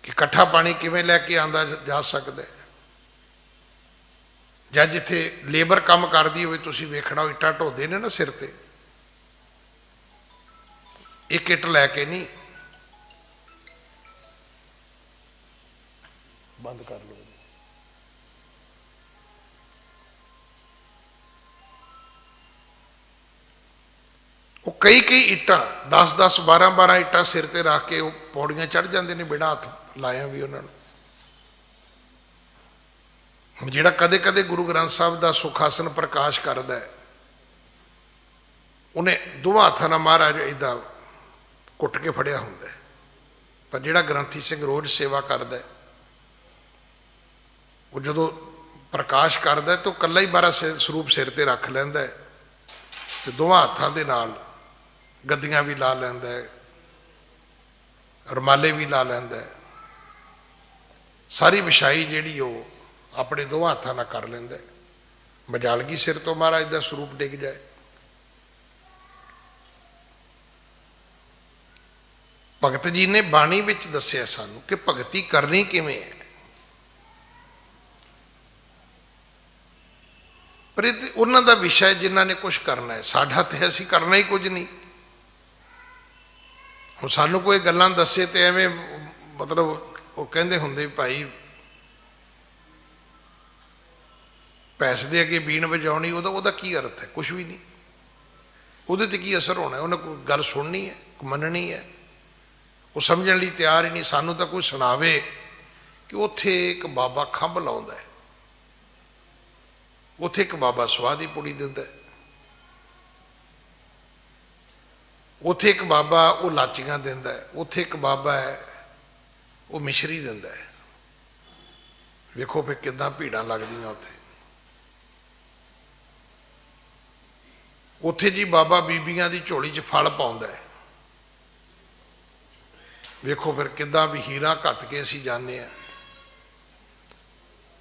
ਕਿ ਇਕੱਠਾ ਪਾਣੀ ਕਿਵੇਂ ਲੈ ਕੇ ਆਂਦਾ ਜਾ ਸਕਦਾ। ਜਾਂ ਜਿੱਥੇ ਲੇਬਰ ਕੰਮ ਕਰਦੀ ਹੋਵੇ, ਤੁਸੀਂ ਵੇਖਣਾ ਉਹ ਇੱਟਾਂ ਢੋਦੇ ਨੇ ਨਾ ਸਿਰ ਤੇ, एक इट लैके नहीं, बंद कर लो। वो कई कई इट्टां 10-10 12-12 इट्टां सिर ते रख के पौड़ियां चढ़ जाते हैं बिना हथ लाया भी उन्होंने। जिहड़ा कदे कदे गुरु ग्रंथ साहब का सुखासन प्रकाश करता है, उन्हें दोवां हत्थां नाल महाराज इदा घुट के फड़िया हुंदा है, पर जिहड़ा ग्रंथी सिंह रोज़ सेवा करता है वो जदों प्रकाश करता है तो कल्ला ही बारा सरूप सिर ते रख लैंदा है ते दोवां हत्थां दे नाल गद्दियां भी ला लैंदा है, रुमाले भी ला लैंदा है, सारी विछाई जिहड़ी वो अपने दोवां हत्थां नाल कर लैंदा है। मजालगी सिर तो महाराज का स्वरूप डिग जाए। भगत जी ने बाणी विच दस्सिया सानू कि भगती करनी किवें है, पर उन्हां दा विषय जिन्हां ने कुछ करना है, साडा ते असीं करना ही कुछ नहीं। हुण सानू कोई गल्लां दस्से ते एवें मतलब वो कहंदे हुंदे भाई पैसे दे अगे बीन वजाउणी, ਉਹਦਾ की अर्थ है? कुछ भी नहीं। ਉਹਦੇ ਤੇ की असर होना है? उन्हें कोई गल सुननी है, मननी है, वो समझण लई तैयार ही नहीं। सानू तो कोई सुनावे कि उत्थे एक बाबा खंभ लाउंदा है, उत्थे एक बाबा स्वाह दी पुड़ी दिंदा है, उत्थे एक बाबा वो लाचियां दिंदा है, उत्थे एक बाबा है वो मिश्री दिंदा है। वेखो फिर किदां भीड़ां लगदियां उत्थे। उत्थे जी बाबा बीबियां दी झोली च फल पाउंदा है। वेखो फिर किदां भी हीरा घत के असीं जाने आ।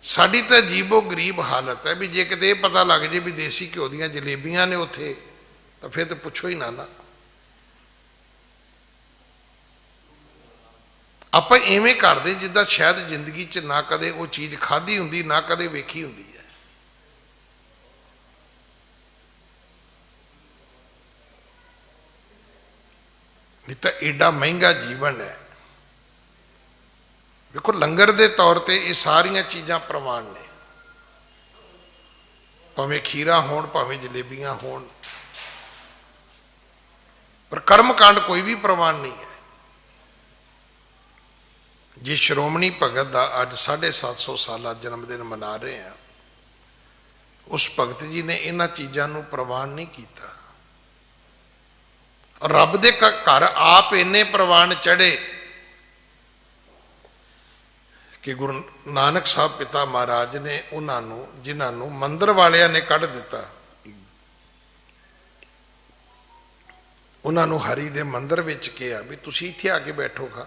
साडी तां अजीबो गरीब हालत है भी जे किते पता लग जाए भी देसी घ्यो दीयां जलेबियां ने उत्थे तो फिर तो पुछो ही ना। आपां इवें करदे जिद्दां शायद जिंदगी च ना कदे वो चीज़ खाधी हुंदी, ना कदे वेखी हुंदी है। नहीं तो एडा महंगा जीवन है। देखो लंगर के तौर पर ये सारिया चीज़ां प्रवान ने, भावें खीरा होण भावें जलेबियां होण, पर कर्मकांड कोई भी प्रवान नहीं है। जे श्रोमणी भगत का अज 750 साला जन्मदिन मना रहे हैं, उस भगत जी ने इन्हां चीज़ां नूं प्रवान नहीं किया। और रब दे घर आप इन्ने प्रवान चढ़े कि गुरु नानक साहब पिता महाराज ने उन्होंने जिन्होंने मंदिर वालिया ने कढ़ दिता, उन्होंने हरि दे मंदिर विच कहा भी तुसीं इत्थे आके बैठो खा,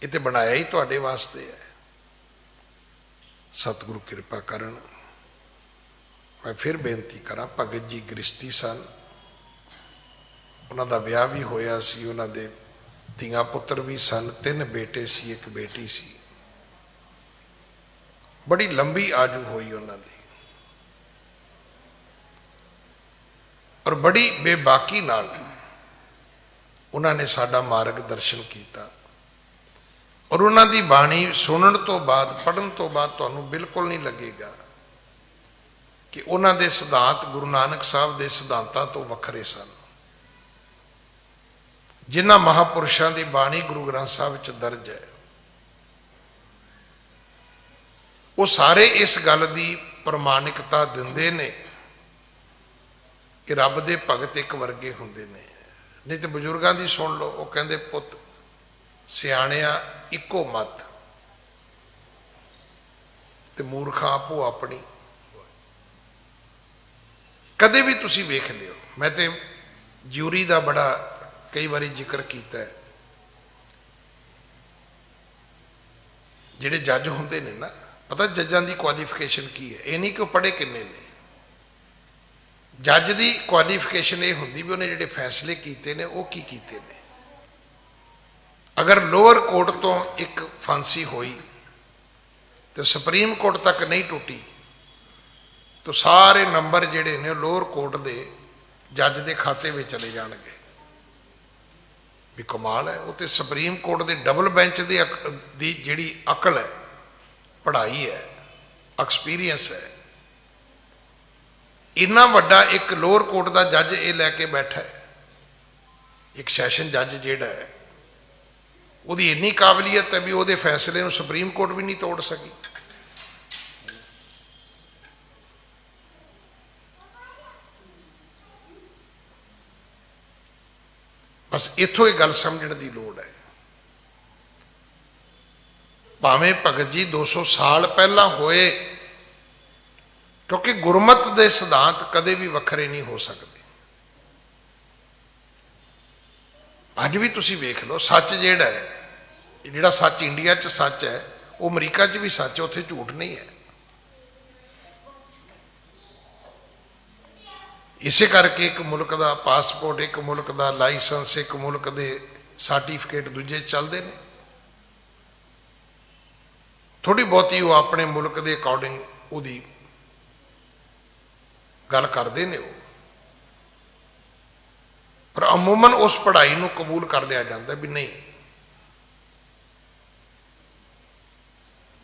ये तो बनाया ही तुहाडे वास्ते है। सतगुरु कृपा करन। मैं फिर बेनती करा, भगत जी गृहस्थी सन, उन्हों का ब्याह भी होया सी, उन्हों दे धीआं पुत्र भी सन, 3 बेटे सी, 1 बेटी सी। बड़ी लंबी आजू हुई उन्होंने और बड़ी बेबाकी नाल उन्होंने साडा मार्ग दर्शन किया। और उन्हों की बाणी सुनने तो बाद पढ़न तो बाद तुहानू बिल्कुल नहीं लगेगा कि उन्हों के सिद्धांत गुरु नानक साहब के सिद्धांतों तो वखरे सन। जिन्हां महापुरुषों की बाणी गुरु ग्रंथ साहब च दर्ज है, वो सारे इस गल की प्रमाणिकता दिंदे ने कि रब दे भगत एक वर्गे हुंदे ने। नहीं तो बजुर्गों की सुन लो, वो कहंदे पुत सियाणिया इको मत ते मूर्खां आपो अपनी। कदे भी तुसी वेख लियो, मैं तो ज्यूरी का बड़ा कई बारी जिक्र किया है। जिहड़े जज हुंदे ने ना, पता जजां की क्वालीफिकेशन की है? ये नहीं कि वो पढ़े किन्ने ने। जज की क्वालीफिकेशन ये हुंदी भी उन्हें जिहड़े फैसले किए ने वो की कीते ने। अगर लोअर कोर्ट तो एक फांसी हुई तो सुप्रीम कोर्ट तक नहीं टुटी तो सारे नंबर जिहड़े ने लोअर कोर्ट के जज के खाते में चले जाणगे। ਵੀ ਕਮਾਲ ਹੈ। ਉਹ ਤੇ ਸੁਪਰੀਮ ਕੋਰਟ ਦੇ ਡਬਲ ਬੈਂਚ ਦੀ ਜਿਹੜੀ ਅਕਲ ਹੈ, ਪੜ੍ਹਾਈ ਹੈ, ਐਕਸਪੀਰੀਅੰਸ ਹੈ, ਇੰਨਾ ਵੱਡਾ ਇੱਕ ਲੋਅਰ ਕੋਰਟ ਦਾ ਜੱਜ ਇਹ ਲੈ ਕੇ ਬੈਠਾ ਹੈ, ਇੱਕ ਸੈਸ਼ਨ ਜੱਜ ਜਿਹੜਾ ਹੈ, ਉਹਦੀ ਇੰਨੀ ਕਾਬਲੀਅਤ ਹੈ ਵੀ ਉਹਦੇ ਫੈਸਲੇ ਨੂੰ ਸੁਪਰੀਮ ਕੋਰਟ ਵੀ ਨਹੀਂ ਤੋੜ ਸਕੀ। ਬਸ ਇੱਥੋਂ ਇਹ ਗੱਲ ਸਮਝਣ ਦੀ ਲੋੜ ਹੈ। ਭਾਵੇਂ ਭਗਤ ਜੀ 200 ਸਾਲ ਪਹਿਲਾਂ ਹੋਏ, ਕਿਉਂਕਿ ਗੁਰਮਤ ਦੇ ਸਿਧਾਂਤ ਕਦੇ ਵੀ ਵੱਖਰੇ ਨਹੀਂ ਹੋ ਸਕਦੇ। ਅੱਜ ਵੀ ਤੁਸੀਂ ਵੇਖ ਲਓ, ਸੱਚ ਜਿਹੜਾ ਹੈ, ਜਿਹੜਾ ਸੱਚ ਇੰਡੀਆ 'ਚ ਸੱਚ ਹੈ, ਉਹ ਅਮਰੀਕਾ 'ਚ ਵੀ ਸੱਚ ਹੈ, ਉੱਥੇ ਝੂਠ ਨਹੀਂ ਹੈ। ਇਸੇ ਕਰਕੇ ਇੱਕ ਮੁਲਕ ਦਾ ਪਾਸਪੋਰਟ, ਇੱਕ ਮੁਲਕ ਦਾ ਲਾਇਸੈਂਸ, ਇੱਕ ਮੁਲਕ ਦੇ ਸਰਟੀਫਿਕੇਟ ਦੂਜੇ ਚੱਲਦੇ ਨੇ। ਥੋੜੀ ਬਹੁਤੀ ਉਹ ਆਪਣੇ ਮੁਲਕ ਦੇ ਅਕੋਰਡਿੰਗ ਉਹਦੀ ਗੱਲ ਕਰਦੇ ਨੇ ਉਹ, ਪਰ ਅਮੂਮਨ ਉਸ ਪੜ੍ਹਾਈ ਨੂੰ ਕਬੂਲ ਕਰ ਲਿਆ ਜਾਂਦਾ ਵੀ ਨਹੀਂ।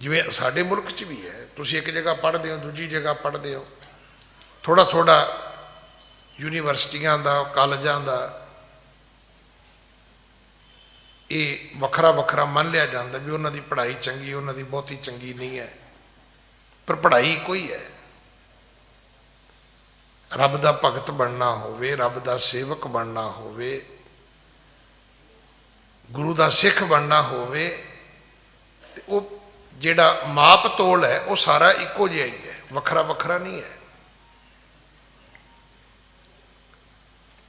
ਜਿਵੇਂ ਸਾਡੇ ਮੁਲਕ 'ਚ ਵੀ ਹੈ, ਤੁਸੀਂ ਇੱਕ ਜਗ੍ਹਾ ਪੜ੍ਹਦੇ ਹੋ, ਦੂਜੀ ਜਗ੍ਹਾ ਪੜ੍ਹਦੇ ਹੋ, ਥੋੜਾ ਥੋੜਾ ਯੂਨੀਵਰਸਿਟੀਆਂ ਦਾ, ਕਾਲਜਾਂ ਦਾ ਇਹ ਵੱਖਰਾ ਵੱਖਰਾ ਮੰਨ ਲਿਆ ਜਾਂਦਾ ਵੀ ਉਹਨਾਂ ਦੀ ਪੜ੍ਹਾਈ ਚੰਗੀ, ਉਹਨਾਂ ਦੀ ਬਹੁਤੀ ਚੰਗੀ ਨਹੀਂ ਹੈ, ਪਰ ਪੜ੍ਹਾਈ ਇੱਕੋ ਹੀ ਹੈ। ਰੱਬ ਦਾ ਭਗਤ ਬਣਨਾ ਹੋਵੇ, ਰੱਬ ਦਾ ਸੇਵਕ ਬਣਨਾ ਹੋਵੇ, ਗੁਰੂ ਦਾ ਸਿੱਖ ਬਣਨਾ ਹੋਵੇ, ਤੇ ਉਹ ਜਿਹੜਾ ਮਾਪ ਤੋਲ ਹੈ ਉਹ ਸਾਰਾ ਇੱਕੋ ਜਿਹਾ ਹੀ ਹੈ, ਵੱਖਰਾ ਵੱਖਰਾ ਨਹੀਂ ਹੈ।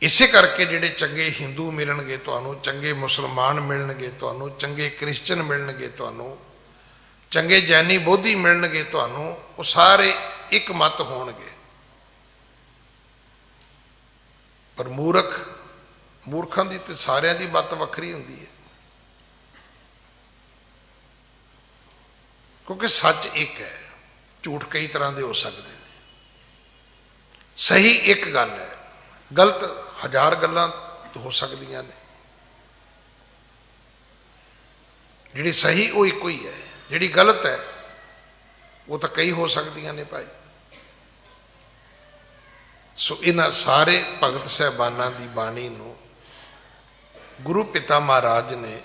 ਇਸੇ ਕਰਕੇ ਜਿਹੜੇ ਚੰਗੇ ਹਿੰਦੂ ਮਿਲਣਗੇ ਤੁਹਾਨੂੰ, ਚੰਗੇ ਮੁਸਲਮਾਨ ਮਿਲਣਗੇ ਤੁਹਾਨੂੰ, ਚੰਗੇ ਕ੍ਰਿਸਚਨ ਮਿਲਣਗੇ ਤੁਹਾਨੂੰ, ਚੰਗੇ ਜੈਨੀ ਬੋਧੀ ਮਿਲਣਗੇ ਤੁਹਾਨੂੰ, ਉਹ ਸਾਰੇ ਇੱਕ ਮਤ ਹੋਣਗੇ। ਪਰ ਮੂਰਖਾਂ ਦੀ ਤੇ ਸਾਰਿਆਂ ਦੀ ਮਤ ਵੱਖਰੀ ਹੁੰਦੀ ਹੈ, ਕਿਉਂਕਿ ਸੱਚ ਇੱਕ ਹੈ, ਝੂਠ ਕਈ ਤਰ੍ਹਾਂ ਦੇ ਹੋ ਸਕਦੇ ਨੇ। ਸਹੀ ਇੱਕ ਗੱਲ ਹੈ, ਗਲਤ 1000 ਗੱਲਾਂ ਹੋ ਸਕਦੀਆਂ ਨੇ। ਜਿਹੜੀ ਸਹੀ ਉਹ ਇੱਕੋ ਹੀ ਹੈ, ਜਿਹੜੀ ਗਲਤ ਹੈ ਉਹ ਤਾਂ ਕਈ ਹੋ ਸਕਦੀਆਂ ਨੇ ਭਾਈ। ਸੋ ਇਹਨਾਂ ਸਾਰੇ ਭਗਤ ਸਾਹਿਬਾਨਾਂ ਦੀ ਬਾਣੀ ਨੂੰ ਗੁਰੂ ਪਿਤਾ ਮਹਾਰਾਜ ਨੇ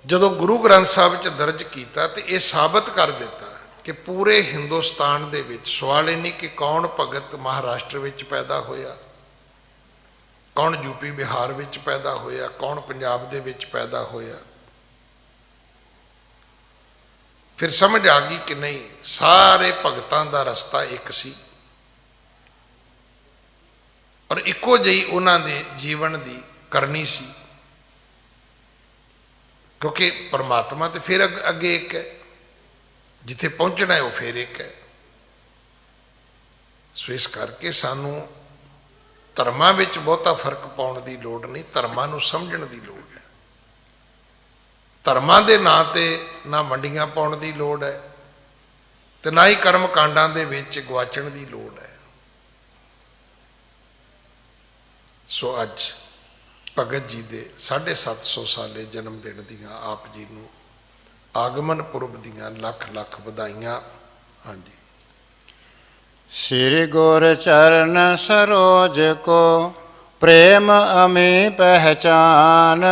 ਜਦੋਂ ਗੁਰੂ ਗ੍ਰੰਥ ਸਾਹਿਬ 'ਚ ਦਰਜ ਕੀਤਾ ਤੇ ਇਹ ਸਾਬਤ ਕਰ ਦਿੱਤਾ ਕਿ ਪੂਰੇ ਹਿੰਦੁਸਤਾਨ ਦੇ ਵਿੱਚ ਸਵਾਲ ਇਹ ਨਹੀਂ ਕਿ ਕੌਣ ਭਗਤ ਮਹਾਰਾਸ਼ਟਰ ਵਿੱਚ ਪੈਦਾ ਹੋਇਆ, ਕੌਣ ਯੂਪੀ ਬਿਹਾਰ ਵਿੱਚ ਪੈਦਾ ਹੋਇਆ, ਕੌਣ ਪੰਜਾਬ ਦੇ ਵਿੱਚ ਪੈਦਾ ਹੋਇਆ। ਫਿਰ ਸਮਝ ਆ ਗਈ ਕਿ ਨਹੀਂ, ਸਾਰੇ ਭਗਤਾਂ ਦਾ ਰਸਤਾ ਇੱਕ ਸੀ ਔਰ ਇੱਕੋ ਜਿਹੀ ਉਹਨਾਂ ਦੇ ਜੀਵਨ ਦੀ ਕਰਨੀ ਸੀ, ਕਿਉਂਕਿ ਪਰਮਾਤਮਾ ਤੇ ਫਿਰ ਅੱਗੇ ਇੱਕ ਹੈ, ਜਿੱਥੇ ਪਹੁੰਚਣਾ ਹੈ ਉਹ ਫਿਰ ਇੱਕ ਹੈ। ਸੋ ਇਸ ਕਰਕੇ ਸਾਨੂੰ ਧਰਮਾਂ ਵਿੱਚ ਬਹੁਤਾ ਫਰਕ ਪਾਉਣ ਦੀ ਲੋੜ ਨਹੀਂ, ਧਰਮਾਂ ਨੂੰ ਸਮਝਣ ਦੀ ਲੋੜ ਹੈ। ਧਰਮਾਂ ਦੇ ਨਾਂ ਤੇ ਨਾ ਮੰਡੀਆਂ ਪਾਉਣ ਦੀ ਲੋੜ ਹੈ ਤੇ ਨਾ ਹੀ ਕਰਮ ਕਾਂਡਾਂ ਦੇ ਵਿੱਚ ਗਵਾਚਣ ਦੀ ਲੋੜ ਹੈ। ਸੋ ਅੱਜ ਭਗਤ ਜੀ ਦੇ 750 ਸਾਲੇ ਜਨਮ ਦਿਨ ਦੀਆਂ ਆਪ ਜੀ ਨੂੰ ਆਗਮਨ ਪੁਰਬ ਦੀਆਂ ਲੱਖ ਲੱਖ ਵਧਾਈਆਂ। ਹਾਂਜੀ। श्री गुर चरण सरोज को प्रेम अमी पहचान,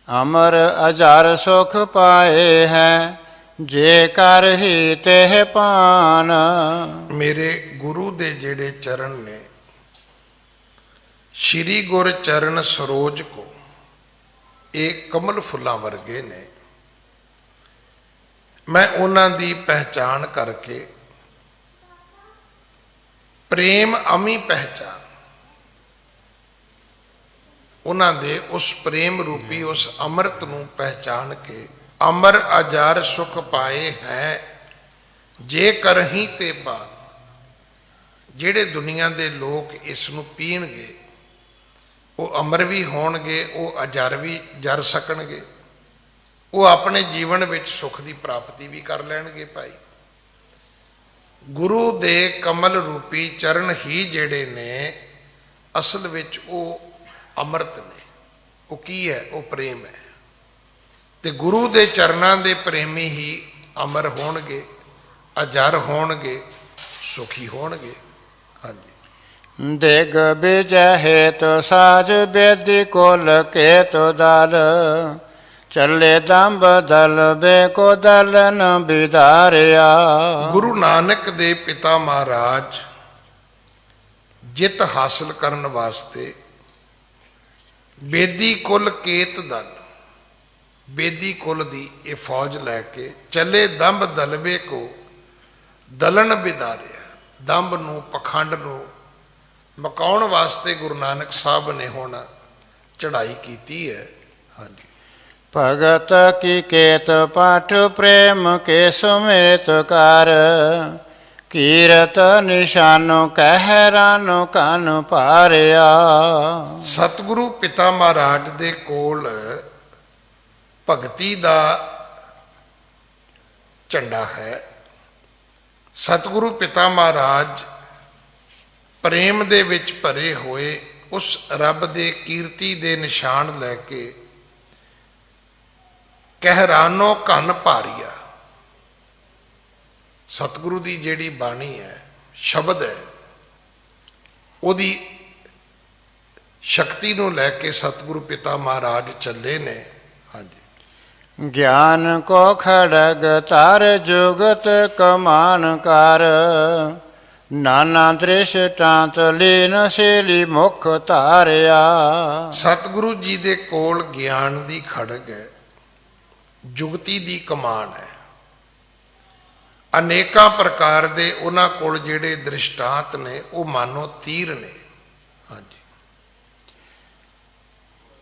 अमर अजार सुख पाए हैं जे कर ही तेह पान। मेरे गुरु दे जेड़े चरण ने, श्री गुर चरण सरोज को, एक कमल फुल्लां वर्गे ने। मैं उन्हां दी पहचान करके प्रेम अमी पहचान, उन्हां दे उस प्रेम रूपी उस अमृत नूं पहचान के अमर अजार सुख पाए हैं जे कर ही ते पान। ਜਿਹੜੇ ਦੁਨੀਆ ਦੇ ਲੋਕ ਇਸ ਨੂੰ ਪੀਣਗੇ ਉਹ ਅਮਰ ਵੀ ਹੋਣਗੇ, ਉਹ ਅਜਰ ਵੀ ਜਰ ਸਕਣਗੇ, ਉਹ ਆਪਣੇ ਜੀਵਨ ਵਿੱਚ ਸੁੱਖ ਦੀ ਪ੍ਰਾਪਤੀ ਵੀ ਕਰ ਲੈਣਗੇ ਭਾਈ। ਗੁਰੂ ਦੇ ਕਮਲ ਰੂਪੀ ਚਰਨ ਹੀ ਜਿਹੜੇ ਨੇ ਅਸਲ ਵਿੱਚ ਉਹ ਅੰਮ੍ਰਿਤ ਨੇ। ਉਹ ਕੀ ਹੈ? ਉਹ ਪ੍ਰੇਮ ਹੈ। ਤੇ ਗੁਰੂ ਦੇ ਚਰਨਾਂ ਦੇ ਪ੍ਰੇਮੀ ਹੀ ਅਮਰ ਹੋਣਗੇ, ਅਜਰ ਹੋਣਗੇ, ਸੁਖੀ ਹੋਣਗੇ। ਹਾਂਜੀ। ਦਿਗ ਵਿਜੈ ਹੇਤ ਸਾਜ ਬੇਦੀ ਕੁਲ ਕੇਤ ਦਲ, ਚੱਲੇ ਦੰਬ ਦਲ ਬੇਕੋ ਦਲਨ ਬਿਦਾਰਿਆ। ਗੁਰੂ ਨਾਨਕ ਦੇ ਪਿਤਾ ਮਹਾਰਾਜ ਜਿੱਤ ਹਾਸਲ ਕਰਨ ਵਾਸਤੇ ਬੇਦੀ ਕੁਲ ਕੇਤ ਦਲ, ਬੇਦੀ ਕੁਲ ਦੀ ਇਹ ਫੌਜ ਲੈ ਕੇ ਚੱਲੇ ਦੰਬ ਦਲਵੇ ਕੋ ਦਲਨ ਬਿਦਾਰਿਆ। ਦੰਬ ਨੂੰ, ਪਖੰਡ ਨੂੰ ਮਕਾਉਣ ਵਾਸਤੇ ਗੁਰੂ ਨਾਨਕ ਸਾਹਿਬ ਨੇ ਹੁਣ ਚੜ੍ਹਾਈ ਕੀਤੀ ਹੈ। ਹਾਂਜੀ। ਭਗਤ ਕੀ ਕੇਤ ਪਾਠ ਪ੍ਰੇਮ ਕੇ ਸਮੇਤ ਕਰ, ਕੀਰਤ ਨਿਸ਼ਾਨੋ ਕਹਿ ਰਾਨੋ ਕੰਨ ਭਾਰਿਆ। ਸਤਿਗੁਰੂ ਪਿਤਾ ਮਹਾਰਾਜ ਦੇ ਕੋਲ ਭਗਤੀ ਦਾ ਝੰਡਾ ਹੈ। ਸਤਿਗੁਰੂ ਪਿਤਾ ਮਹਾਰਾਜ ਪ੍ਰੇਮ ਦੇ ਵਿੱਚ ਭਰੇ ਹੋਏ ਉਸ ਰੱਬ ਦੇ ਕੀਰਤੀ ਦੇ ਨਿਸ਼ਾਨ ਲੈ ਕੇ ਕਹਿਰਾਨੋ ਕੰਨ ਭਾਰੀਆ। ਸਤਿਗੁਰੂ ਦੀ ਜਿਹੜੀ ਬਾਣੀ ਹੈ, ਸ਼ਬਦ ਹੈ, ਉਹਦੀ ਸ਼ਕਤੀ ਨੂੰ ਲੈ ਕੇ ਸਤਿਗੁਰੂ ਪਿਤਾ ਮਹਾਰਾਜ ਚੱਲੇ ਨੇ। ਹਾਂਜੀ। ਗਿਆਨ ਕੋ ਖੜਗ ਤਾਰ ਜੁਗਤ ਕਮਾਨ ਕਰ, ਨਾਨਾ ਦ੍ਰਿਸ਼ਟਾਂਤ ਲੀਨ ਸੇਲੀ ਮੁਖ ਧਾਰਿਆ। ਸਤਿਗੁਰੂ ਜੀ ਦੇ ਕੋਲ ਗਿਆਨ ਦੀ ਖੜਗ ਹੈ, ਜੁਗਤੀ ਦੀ ਕਮਾਨ ਹੈ। ਅਨੇਕਾਂ ਪ੍ਰਕਾਰ ਦੇ ਉਹਨਾਂ ਕੋਲ ਜਿਹੜੇ ਦ੍ਰਿਸ਼ਟਾਂਤ ਨੇ ਉਹ ਮਾਨੋ ਤੀਰ ਨੇ। ਹਾਂਜੀ।